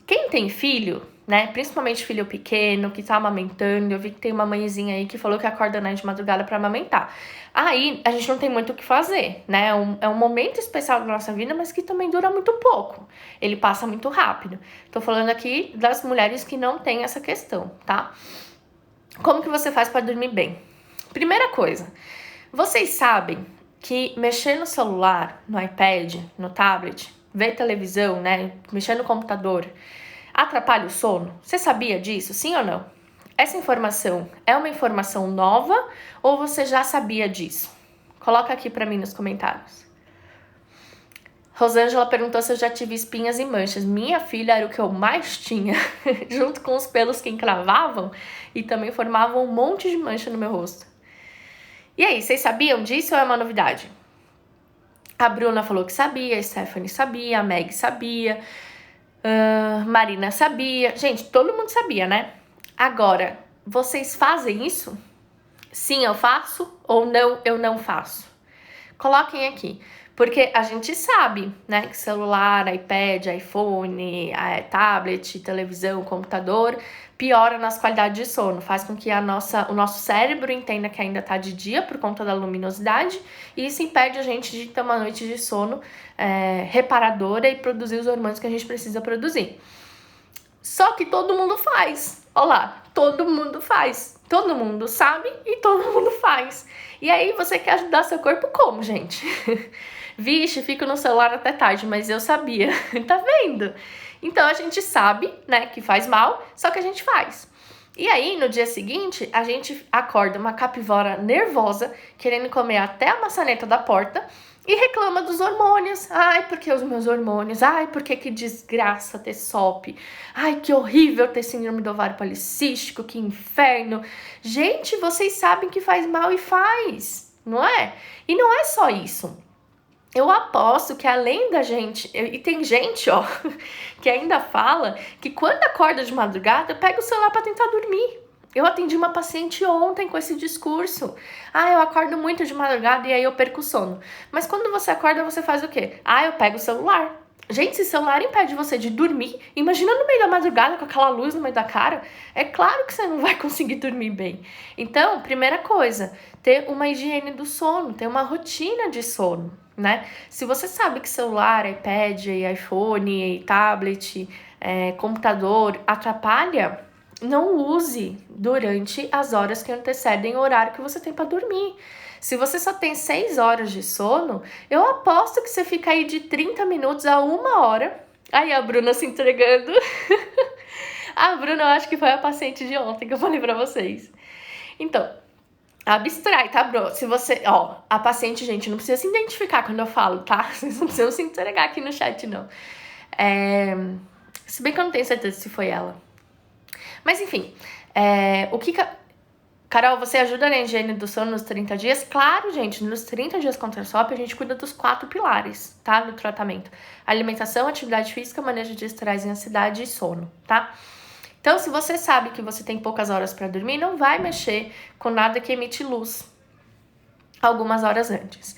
Quem tem filho, né, principalmente filho pequeno, que tá amamentando, eu vi que tem uma mãezinha aí que falou que acorda, né, de madrugada pra amamentar. Aí, a gente não tem muito o que fazer, né, é um momento especial da nossa vida, mas que também dura muito pouco. Ele passa muito rápido. Tô falando aqui das mulheres que não têm essa questão, tá? Como que você faz pra dormir bem? Primeira coisa, vocês sabem que mexer no celular, no iPad, no tablet, ver televisão, né, mexer no computador, atrapalha o sono? Você sabia disso, sim ou não? Essa informação é uma informação nova ou você já sabia disso? Coloca aqui pra mim nos comentários. Rosângela perguntou se eu já tive espinhas e manchas. Minha filha era o que eu mais tinha, junto com os pelos que encravavam e também formavam um monte de mancha no meu rosto. E aí, vocês sabiam disso ou é uma novidade? A Bruna falou que sabia, a Stephanie sabia, a Meg sabia, Marina sabia. Gente, todo mundo sabia, né? Agora, vocês fazem isso? Sim, eu faço ou não, eu não faço? Coloquem aqui, porque a gente sabe, né, que celular, iPad, iPhone, tablet, televisão, computador piora a nossa qualidade de sono, faz com que o nosso cérebro entenda que ainda tá de dia por conta da luminosidade e isso impede a gente de ter uma noite de sono reparadora e produzir os hormônios que a gente precisa produzir. Só que todo mundo faz. Olha lá, todo mundo faz. Todo mundo sabe e todo mundo faz. E aí você quer ajudar seu corpo como, gente? Vixe, fico no celular até tarde, mas eu sabia. Tá vendo? Então a gente sabe, né, que faz mal, só que a gente faz. E aí, no dia seguinte, a gente acorda uma capivara nervosa, querendo comer até a maçaneta da porta, e reclama dos hormônios. Ai, porque os meus hormônios? Ai, porque que desgraça ter SOP? Ai, que horrível ter síndrome do ovário policístico, que inferno. Gente, vocês sabem que faz mal e faz, não é? E não é só isso. Eu aposto que além da gente, e tem gente, ó, que ainda fala que quando acorda de madrugada, pega o celular para tentar dormir. Eu atendi uma paciente ontem com esse discurso. Ah, eu acordo muito de madrugada e aí eu perco o sono. Mas quando você acorda, você faz o quê? Ah, eu pego o celular. Gente, se o celular impede você de dormir, imagina no meio da madrugada com aquela luz no meio da cara. É claro que você não vai conseguir dormir bem. Então, primeira coisa, ter uma higiene do sono, ter uma rotina de sono, né? Se você sabe que celular, iPad, iPhone, tablet, computador atrapalha, não use durante as horas que antecedem o horário que você tem para dormir. Se você só tem 6 horas de sono, eu aposto que você fica aí de 30 minutos a 1 hora. Aí a Bruna se entregando. A Bruna, eu acho que foi a paciente de ontem que eu falei pra vocês. Então, abstrai, tá, Bro? Se você... Ó, a paciente, gente, não precisa se identificar quando eu falo, tá? Vocês não precisam se entregar aqui no chat, não. Se bem que eu não tenho certeza se foi ela. Mas, enfim, o que... Carol, você ajuda na higiene do sono nos 30 dias? Claro, gente, nos 30 dias contra a SOP, a gente cuida dos 4 pilares, tá? No tratamento. Alimentação, atividade física, manejo de estresse e ansiedade e sono, tá? Então, se você sabe que você tem poucas horas para dormir, não vai mexer com nada que emite luz algumas horas antes.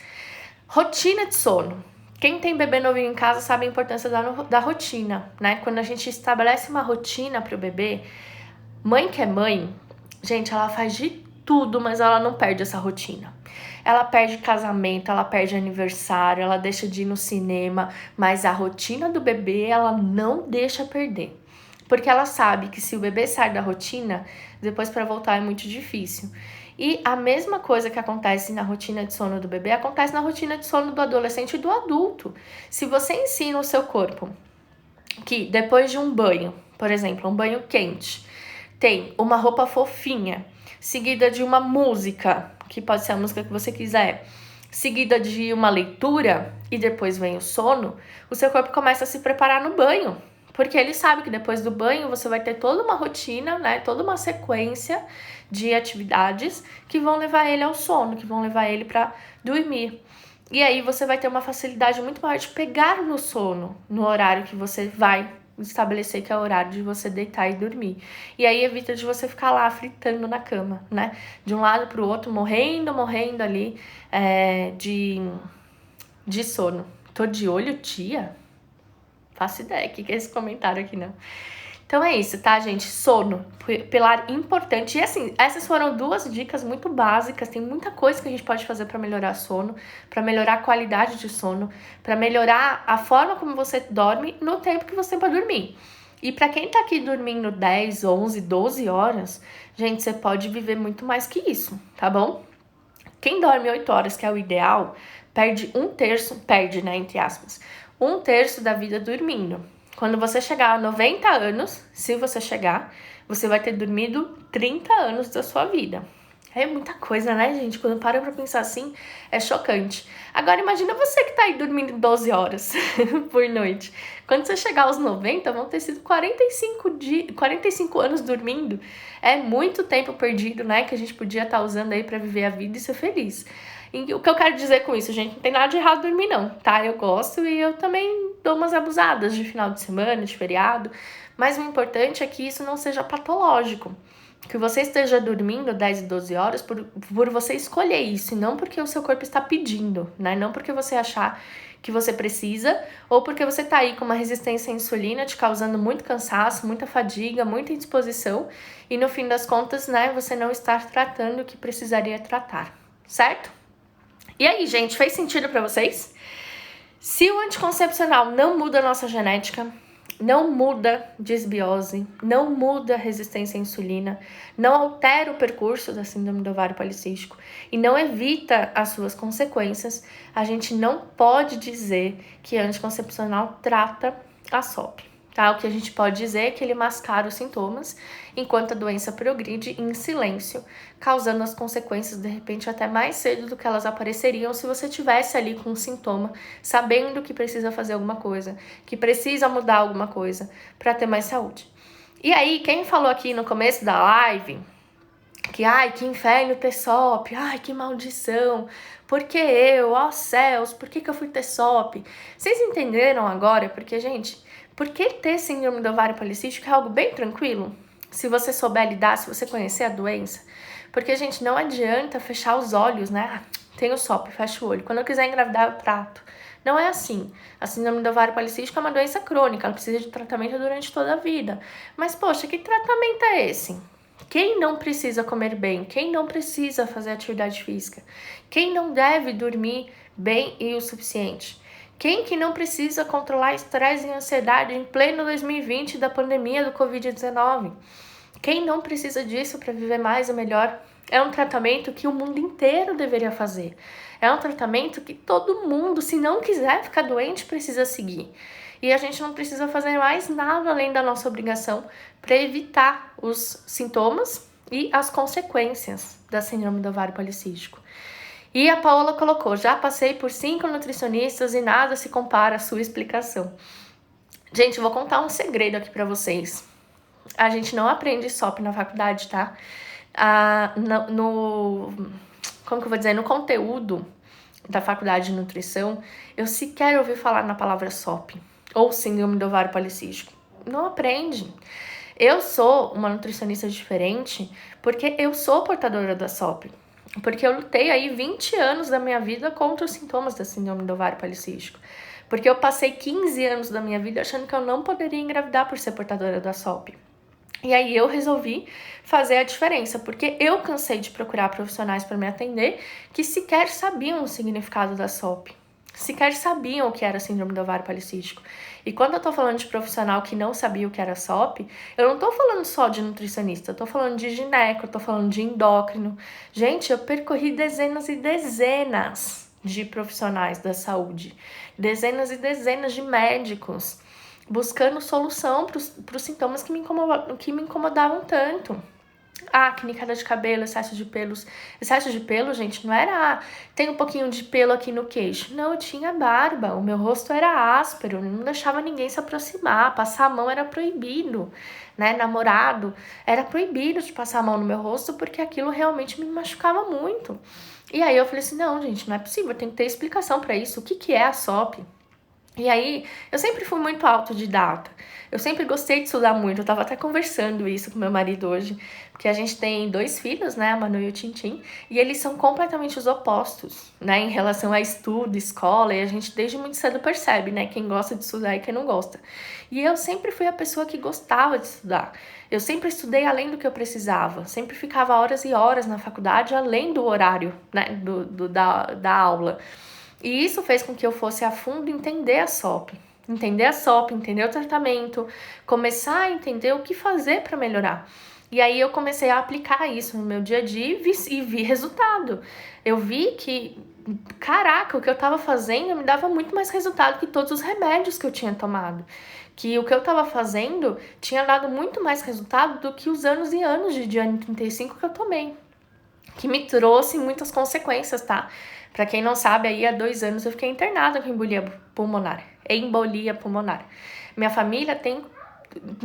Rotina de sono. Quem tem bebê novinho em casa sabe a importância da rotina, né? Quando a gente estabelece uma rotina para o bebê, mãe que é mãe, gente, ela faz de tudo, mas ela não perde essa rotina. Ela perde casamento, ela perde aniversário, ela deixa de ir no cinema, mas a rotina do bebê ela não deixa perder. Porque ela sabe que se o bebê sai da rotina, depois para voltar é muito difícil. E a mesma coisa que acontece na rotina de sono do bebê, acontece na rotina de sono do adolescente e do adulto. Se você ensina o seu corpo que depois de um banho, por exemplo, um banho quente, tem uma roupa fofinha, seguida de uma música, que pode ser a música que você quiser, seguida de uma leitura e depois vem o sono, o seu corpo começa a se preparar no banho. Porque ele sabe que depois do banho você vai ter toda uma rotina, né? Toda uma sequência de atividades que vão levar ele ao sono, que vão levar ele para dormir. E aí você vai ter uma facilidade muito maior de pegar no sono, no horário que você vai estabelecer que é o horário de você deitar e dormir. E aí evita de você ficar lá fritando na cama, né? De um lado pro outro, morrendo ali de sono. Tô de olho, tia? Faço ideia, o que é esse comentário aqui, não? Então é isso, tá, gente? Sono, pilar importante. E assim, essas foram 2 dicas muito básicas. Tem muita coisa que a gente pode fazer para melhorar sono, para melhorar a qualidade de sono, para melhorar a forma como você dorme no tempo que você tem para dormir. E para quem tá aqui dormindo 10, 11, 12 horas, gente, você pode viver muito mais que isso, tá bom? Quem dorme 8 horas, que é o ideal, perde né, entre aspas, 1/3 da vida dormindo. Quando você chegar a 90 anos, se você chegar, você vai ter dormido 30 anos da sua vida. É muita coisa, né, gente? Quando para pra pensar assim, é chocante. Agora, imagina você que tá aí dormindo 12 horas por noite. Quando você chegar aos 90, vão ter sido 45 anos dormindo. É muito tempo perdido, né, que a gente podia estar usando aí pra viver a vida e ser feliz. E o que eu quero dizer com isso, gente, não tem nada de errado dormir não, tá? Eu gosto e eu também dou umas abusadas de final de semana, de feriado. Mas o importante é que isso não seja patológico. Que você esteja dormindo 10 e 12 horas por você escolher isso, e não porque o seu corpo está pedindo, né? Não porque você achar que você precisa, ou porque você tá aí com uma resistência à insulina, te causando muito cansaço, muita fadiga, muita indisposição, e no fim das contas, né, você não está tratando o que precisaria tratar, certo? E aí, gente, fez sentido pra vocês? Se o anticoncepcional não muda a nossa genética, não muda disbiose, não muda resistência à insulina, não altera o percurso da síndrome do ovário policístico e não evita as suas consequências, a gente não pode dizer que anticoncepcional trata a SOP. Tá? O que a gente pode dizer é que ele mascara os sintomas enquanto a doença progride em silêncio, causando as consequências de repente até mais cedo do que elas apareceriam se você tivesse ali com um sintoma, sabendo que precisa fazer alguma coisa, que precisa mudar alguma coisa para ter mais saúde. E aí, quem falou aqui no começo da live que, ai, que inferno ter SOP, ai, que maldição, por que eu, ó céus, por que eu fui ter SOP? Vocês entenderam agora? Porque, gente, por que ter síndrome do ovário policístico é algo bem tranquilo? Se você souber lidar, se você conhecer a doença. Porque, gente, não adianta fechar os olhos, né? Tenho SOP, fecha o olho. Quando eu quiser engravidar, eu trato. Não é assim. A síndrome do ovário policístico é uma doença crônica, ela precisa de tratamento durante toda a vida. Mas, poxa, que tratamento é esse? Quem não precisa comer bem? Quem não precisa fazer atividade física? Quem não deve dormir bem e o suficiente? Quem que não precisa controlar estresse e ansiedade em pleno 2020 da pandemia do Covid-19? Quem não precisa disso para viver mais e melhor? É um tratamento que o mundo inteiro deveria fazer. É um tratamento que todo mundo, se não quiser ficar doente, precisa seguir. E a gente não precisa fazer mais nada além da nossa obrigação para evitar os sintomas e as consequências da síndrome do ovário policístico. E a Paola colocou, já passei por 5 nutricionistas e nada se compara à sua explicação. Gente, eu vou contar um segredo aqui pra vocês. A gente não aprende SOP na faculdade, tá? Como que eu vou dizer? No conteúdo da faculdade de nutrição, eu sequer ouvi falar na palavra SOP ou síndrome do ovário policístico. Não aprende. Eu sou uma nutricionista diferente porque eu sou portadora da SOP. Porque eu lutei aí 20 anos da minha vida contra os sintomas da síndrome do ovário policístico. Porque eu passei 15 anos da minha vida achando que eu não poderia engravidar por ser portadora da SOP. E aí eu resolvi fazer a diferença, porque eu cansei de procurar profissionais para me atender que sequer sabiam o significado da SOP. Sequer sabiam o que era síndrome do ovário policístico. E quando eu tô falando de profissional que não sabia o que era SOP, eu não tô falando só de nutricionista, eu tô falando de gineco, eu tô falando de endócrino. Gente, eu percorri dezenas e dezenas de profissionais da saúde, dezenas e dezenas de médicos, buscando solução para os sintomas que me incomodavam tanto. Acne, queda de cabelo, excesso de pelos. Excesso de pelo, gente, não era tem um pouquinho de pelo aqui no queixo. Não, eu tinha barba, o meu rosto era áspero, não deixava ninguém se aproximar, passar a mão era proibido, né? Namorado, era proibido de passar a mão no meu rosto porque aquilo realmente me machucava muito. E aí eu falei assim, não, gente, não é possível, tem que ter explicação para isso. O que é a SOP? E aí, eu sempre fui muito autodidata. Eu sempre gostei de estudar muito. Eu tava até conversando isso com meu marido hoje. Porque a gente tem 2 filhos, né? A Manu e o Tintim. E eles são completamente os opostos, né? Em relação a estudo, escola. E a gente desde muito cedo percebe, né? Quem gosta de estudar e quem não gosta. E eu sempre fui a pessoa que gostava de estudar. Eu sempre estudei além do que eu precisava. Sempre ficava horas e horas na faculdade, além do horário, né? Da aula. E isso fez com que eu fosse a fundo entender a SOP. Entender a SOP, entender o tratamento, começar a entender o que fazer para melhorar. E aí eu comecei a aplicar isso no meu dia a dia e vi resultado. Eu vi que, caraca, o que eu tava fazendo me dava muito mais resultado que todos os remédios que eu tinha tomado. Que o que eu tava fazendo tinha dado muito mais resultado do que os anos e anos de Diane 35 que eu tomei. Que me trouxe muitas consequências, tá? Pra quem não sabe, aí há 2 anos eu fiquei internada com embolia pulmonar. Minha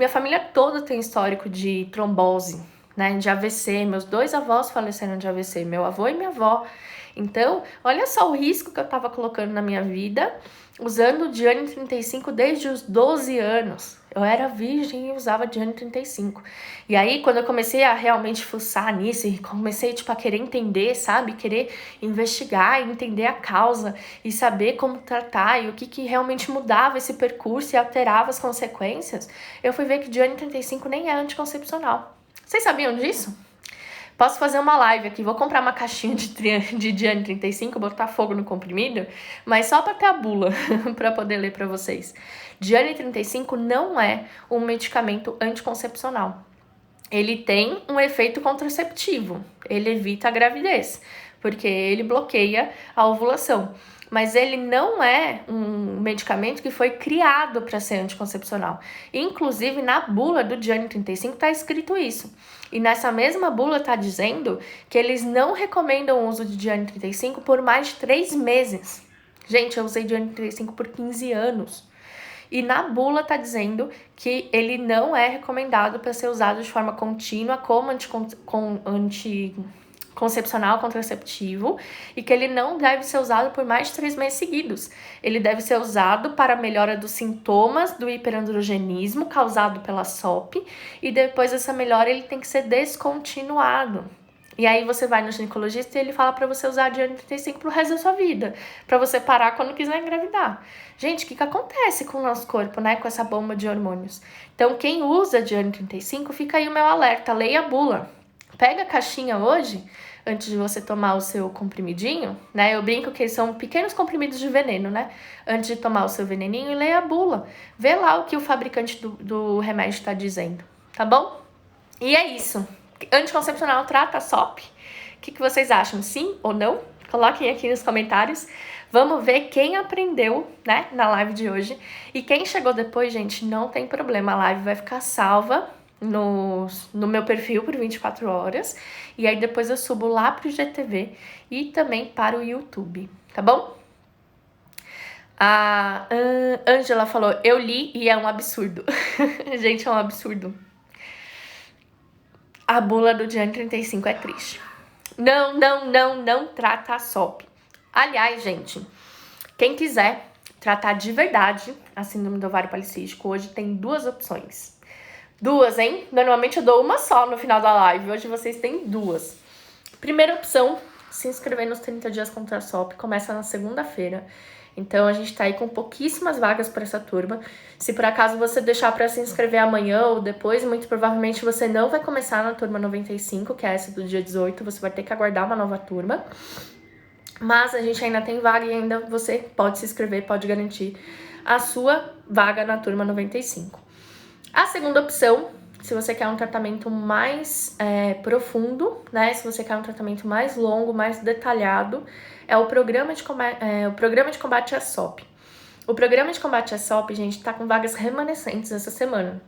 família toda tem histórico de trombose, né? De AVC. Meus 2 avós faleceram de AVC, meu avô e minha avó. Então, olha só o risco que eu tava colocando na minha vida, usando o Diane 35 desde os 12 anos. Eu era virgem e usava Diane 35. E aí, quando eu comecei a realmente fuçar nisso e comecei, a querer entender, sabe? Querer investigar e entender a causa e saber como tratar e o que realmente mudava esse percurso e alterava as consequências, eu fui ver que Diane 35 nem é anticoncepcional. Vocês sabiam disso? Posso fazer uma live aqui, vou comprar uma caixinha de Diane 35, botar fogo no comprimido, mas só para ter a bula, para poder ler para vocês. Diane 35 não é um medicamento anticoncepcional. Ele tem um efeito contraceptivo, ele evita a gravidez, porque ele bloqueia a ovulação. Mas ele não é um medicamento que foi criado para ser anticoncepcional. Inclusive, na bula do Diane 35 está escrito isso. E nessa mesma bula está dizendo que eles não recomendam o uso de Diane 35 por mais de 3 meses. Gente, eu usei Diane 35 por 15 anos. E na bula tá dizendo que ele não é recomendado para ser usado de forma contínua como anticoncepcional contraceptivo e que ele não deve ser usado por mais de 3 meses seguidos. Ele deve ser usado para a melhora dos sintomas do hiperandrogenismo causado pela SOP e depois dessa melhora ele tem que ser descontinuado. E aí você vai no ginecologista e ele fala pra você usar a Diane 35 pro resto da sua vida, pra você parar quando quiser engravidar. Gente, o que acontece com o nosso corpo, né, com essa bomba de hormônios? Então, quem usa a Diane 35, fica aí o meu alerta, leia a bula. Pega a caixinha hoje, antes de você tomar o seu comprimidinho, né, eu brinco que eles são pequenos comprimidos de veneno, né, antes de tomar o seu veneninho, leia a bula. Vê lá o que o fabricante do remédio tá dizendo, tá bom? E é isso. Anticoncepcional trata a SOP? O que vocês acham? Sim ou não? Coloquem aqui nos comentários. Vamos ver quem aprendeu, né, na live de hoje. E quem chegou depois, gente, não tem problema. A live vai ficar salva no meu perfil por 24 horas. E aí depois eu subo lá pro IGTV e também para o YouTube, tá bom? A Ângela falou, eu li e é um absurdo. Gente, é um absurdo. A bula do Diane 35 é triste. Não trata a SOP. Aliás, gente, quem quiser tratar de verdade a síndrome do ovário policístico, hoje tem 2 opções. 2, hein? Normalmente eu dou uma só no final da live. Hoje vocês têm 2. Primeira opção, se inscrever nos 30 dias contra a SOP. Começa na segunda-feira. Então, a gente tá aí com pouquíssimas vagas para essa turma. Se por acaso você deixar para se inscrever amanhã ou depois, muito provavelmente você não vai começar na turma 95, que é essa do dia 18. Você vai ter que aguardar uma nova turma. Mas a gente ainda tem vaga e ainda você pode se inscrever, pode garantir a sua vaga na turma 95. A segunda opção, se você quer um tratamento mais profundo, né? Se você quer um tratamento mais longo, mais detalhado, é o programa de combate à SOP. O programa de combate à SOP, gente, tá com vagas remanescentes essa semana.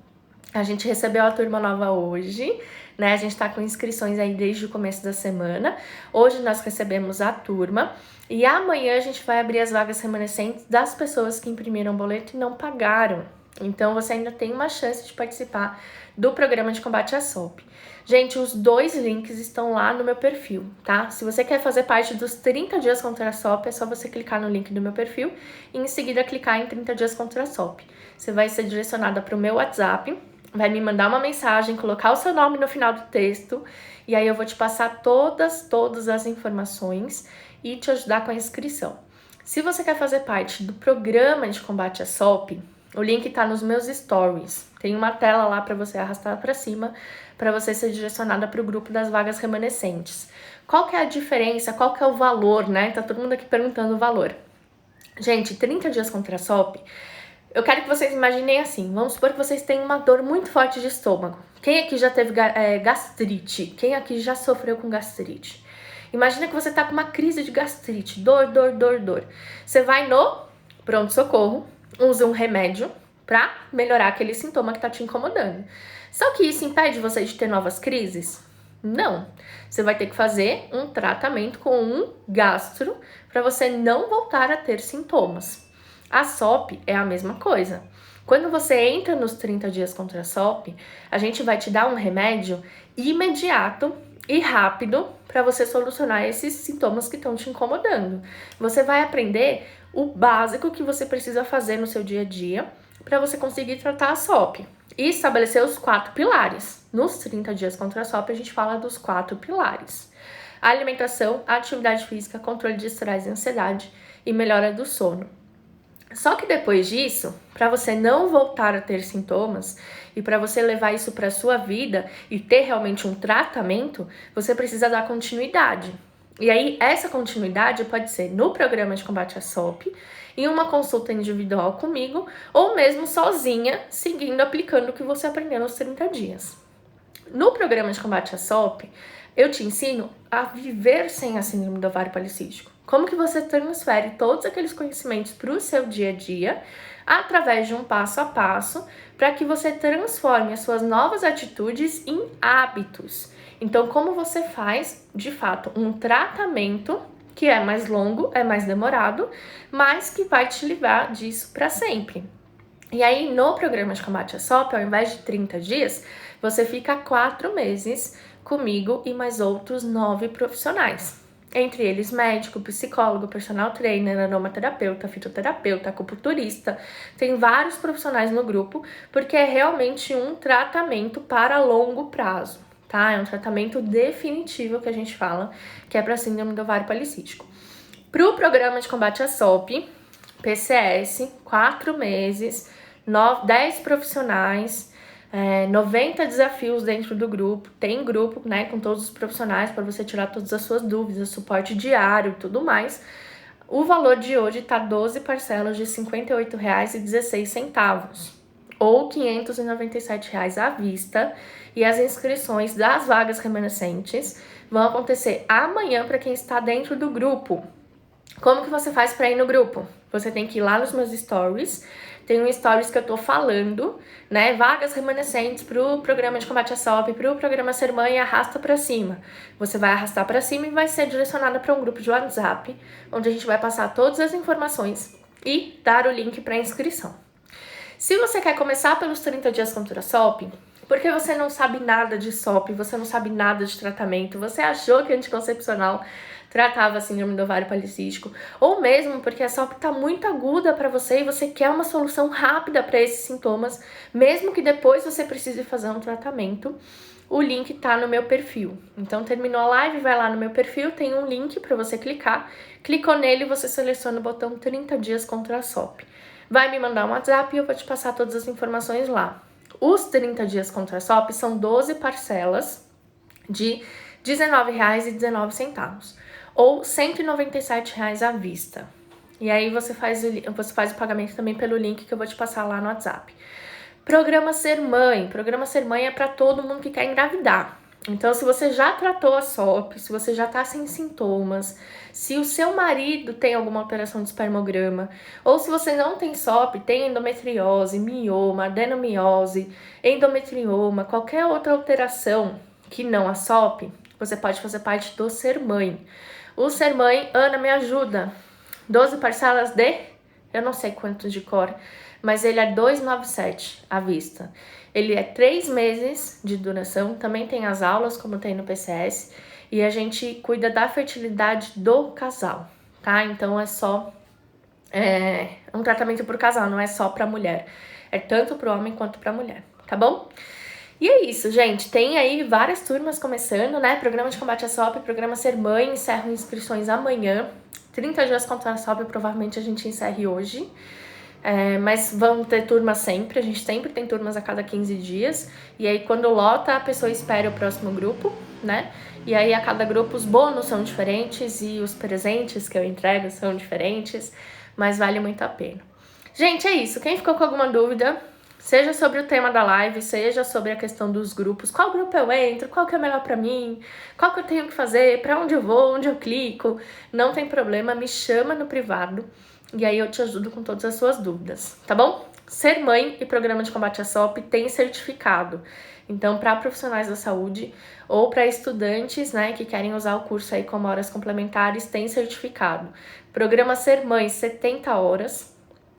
A gente recebeu a turma nova hoje, né? A gente tá com inscrições aí desde o começo da semana. Hoje nós recebemos a turma e amanhã a gente vai abrir as vagas remanescentes das pessoas que imprimiram o boleto e não pagaram. Então, você ainda tem uma chance de participar do programa de combate à SOP. Gente, os 2 links estão lá no meu perfil, tá? Se você quer fazer parte dos 30 dias contra a SOP, é só você clicar no link do meu perfil e em seguida clicar em 30 dias contra a SOP. Você vai ser direcionada para o meu WhatsApp, vai me mandar uma mensagem, colocar o seu nome no final do texto e aí eu vou te passar todas as informações e te ajudar com a inscrição. Se você quer fazer parte do programa de combate à SOP, o link tá nos meus stories. Tem uma tela lá para você arrastar para cima, para você ser direcionada para o grupo das vagas remanescentes. Qual que é a diferença? Qual que é o valor, né? Tá todo mundo aqui perguntando o valor. Gente, 30 dias contra a SOP Eu quero que vocês imaginem assim, vamos supor que vocês têm uma dor muito forte de estômago. Quem aqui já teve gastrite? Quem aqui já sofreu com gastrite? Imagina que você tá com uma crise de gastrite, dor. Você vai no pronto-socorro, usa um remédio pra melhorar aquele sintoma que tá te incomodando. Só que isso impede você de ter novas crises? Não. Você vai ter que fazer um tratamento com um gastro para você não voltar a ter sintomas. A SOP é a mesma coisa. Quando você entra nos 30 dias contra a SOP, a gente vai te dar um remédio imediato e rápido para você solucionar esses sintomas que estão te incomodando. Você vai aprender o básico que você precisa fazer no seu dia a dia para você conseguir tratar a SOP e estabelecer os 4 pilares. Nos 30 dias contra a SOP, a gente fala dos 4 pilares: alimentação, atividade física, controle de estresse e ansiedade e melhora do sono. Só que depois disso, para você não voltar a ter sintomas e para você levar isso para sua vida e ter realmente um tratamento, você precisa dar continuidade. E aí, essa continuidade pode ser no programa de combate à SOP, em uma consulta individual comigo, ou mesmo sozinha, seguindo, aplicando o que você aprendeu nos 30 dias. No programa de combate à SOP, eu te ensino a viver sem a síndrome do ovário policístico. Como que você transfere todos aqueles conhecimentos para o seu dia a dia, através de um passo a passo, para que você transforme as suas novas atitudes em hábitos. Então, como você faz, de fato, um tratamento que é mais longo, é mais demorado, mas que vai te livrar disso para sempre. E aí, no programa de combate à SOP, ao invés de 30 dias, você fica 4 meses comigo e mais outros 9 profissionais. Entre eles, médico, psicólogo, personal trainer, aromaterapeuta, fitoterapeuta, acupunturista. Tem vários profissionais no grupo, porque é realmente um tratamento para longo prazo, tá? É um tratamento definitivo que a gente fala, que é para síndrome do ovário policístico. Para o programa de combate à SOP, PCS, 4 meses, 10 profissionais, 90 desafios dentro do grupo. Tem grupo, né, com todos os profissionais para você tirar todas as suas dúvidas, suporte diário e tudo mais. O valor de hoje tá 12 parcelas de R$ 58,16 ou R$ 597 à vista, e as inscrições das vagas remanescentes vão acontecer amanhã para quem está dentro do grupo. Como que você faz para ir no grupo? Você tem que ir lá nos meus stories. Tem um stories que eu tô falando, né? Vagas remanescentes pro programa de combate à SOP, pro programa Ser Mãe, arrasta pra cima. Você vai arrastar pra cima e vai ser direcionada para um grupo de WhatsApp, onde a gente vai passar todas as informações e dar o link para inscrição. Se você quer começar pelos 30 dias contra a SOP, porque você não sabe nada de SOP, você não sabe nada de tratamento, você achou que anticoncepcional tratava a síndrome do ovário policístico, ou mesmo porque a SOP está muito aguda para você e você quer uma solução rápida para esses sintomas, mesmo que depois você precise fazer um tratamento, o link tá no meu perfil. Então, terminou a live, vai lá no meu perfil, tem um link para você clicar, clicou nele e você seleciona o botão 30 dias contra a SOP. Vai me mandar um WhatsApp e eu vou te passar todas as informações lá. Os 30 dias contra a SOP são 12 parcelas de R$ 19,19 ou R$ 197 à vista. E aí você faz o pagamento também pelo link que eu vou te passar lá no WhatsApp. Programa Ser Mãe. Programa Ser Mãe é para todo mundo que quer engravidar. Então, se você já tratou a SOP, se você já tá sem sintomas, se o seu marido tem alguma alteração de espermograma, ou se você não tem SOP, tem endometriose, mioma, adenomiose, endometrioma, qualquer outra alteração que não a SOP, você pode fazer parte do Ser Mãe. O Ser Mãe, Ana, me ajuda. 12 parcelas de, eu não sei quantos de cor, mas ele é R$ 297 à vista. Ele é 3 meses de duração, também tem as aulas, como tem no PCS, e a gente cuida da fertilidade do casal, tá? Então é só um tratamento por casal, não é só pra mulher. É tanto pro homem quanto pra mulher, tá bom? E é isso, gente. Tem aí várias turmas começando, né? Programa de combate à SOP, programa Ser Mãe, encerro inscrições amanhã. 30 dias contra a SOP, provavelmente a gente encerre hoje. Mas vão ter turmas sempre, a gente sempre tem turmas a cada 15 dias. E aí quando lota, a pessoa espera o próximo grupo, né? E aí a cada grupo os bônus são diferentes e os presentes que eu entrego são diferentes, mas vale muito a pena. Gente, é isso. Quem ficou com alguma dúvida, seja sobre o tema da live, seja sobre a questão dos grupos, qual grupo eu entro, qual que é melhor pra mim, qual que eu tenho que fazer, pra onde eu vou, onde eu clico, não tem problema, me chama no privado e aí eu te ajudo com todas as suas dúvidas, tá bom? Ser Mãe e Programa de Combate à SOP tem certificado. Então, para profissionais da saúde ou para estudantes, né, que querem usar o curso aí como horas complementares, tem certificado. Programa Ser Mãe, 70 horas.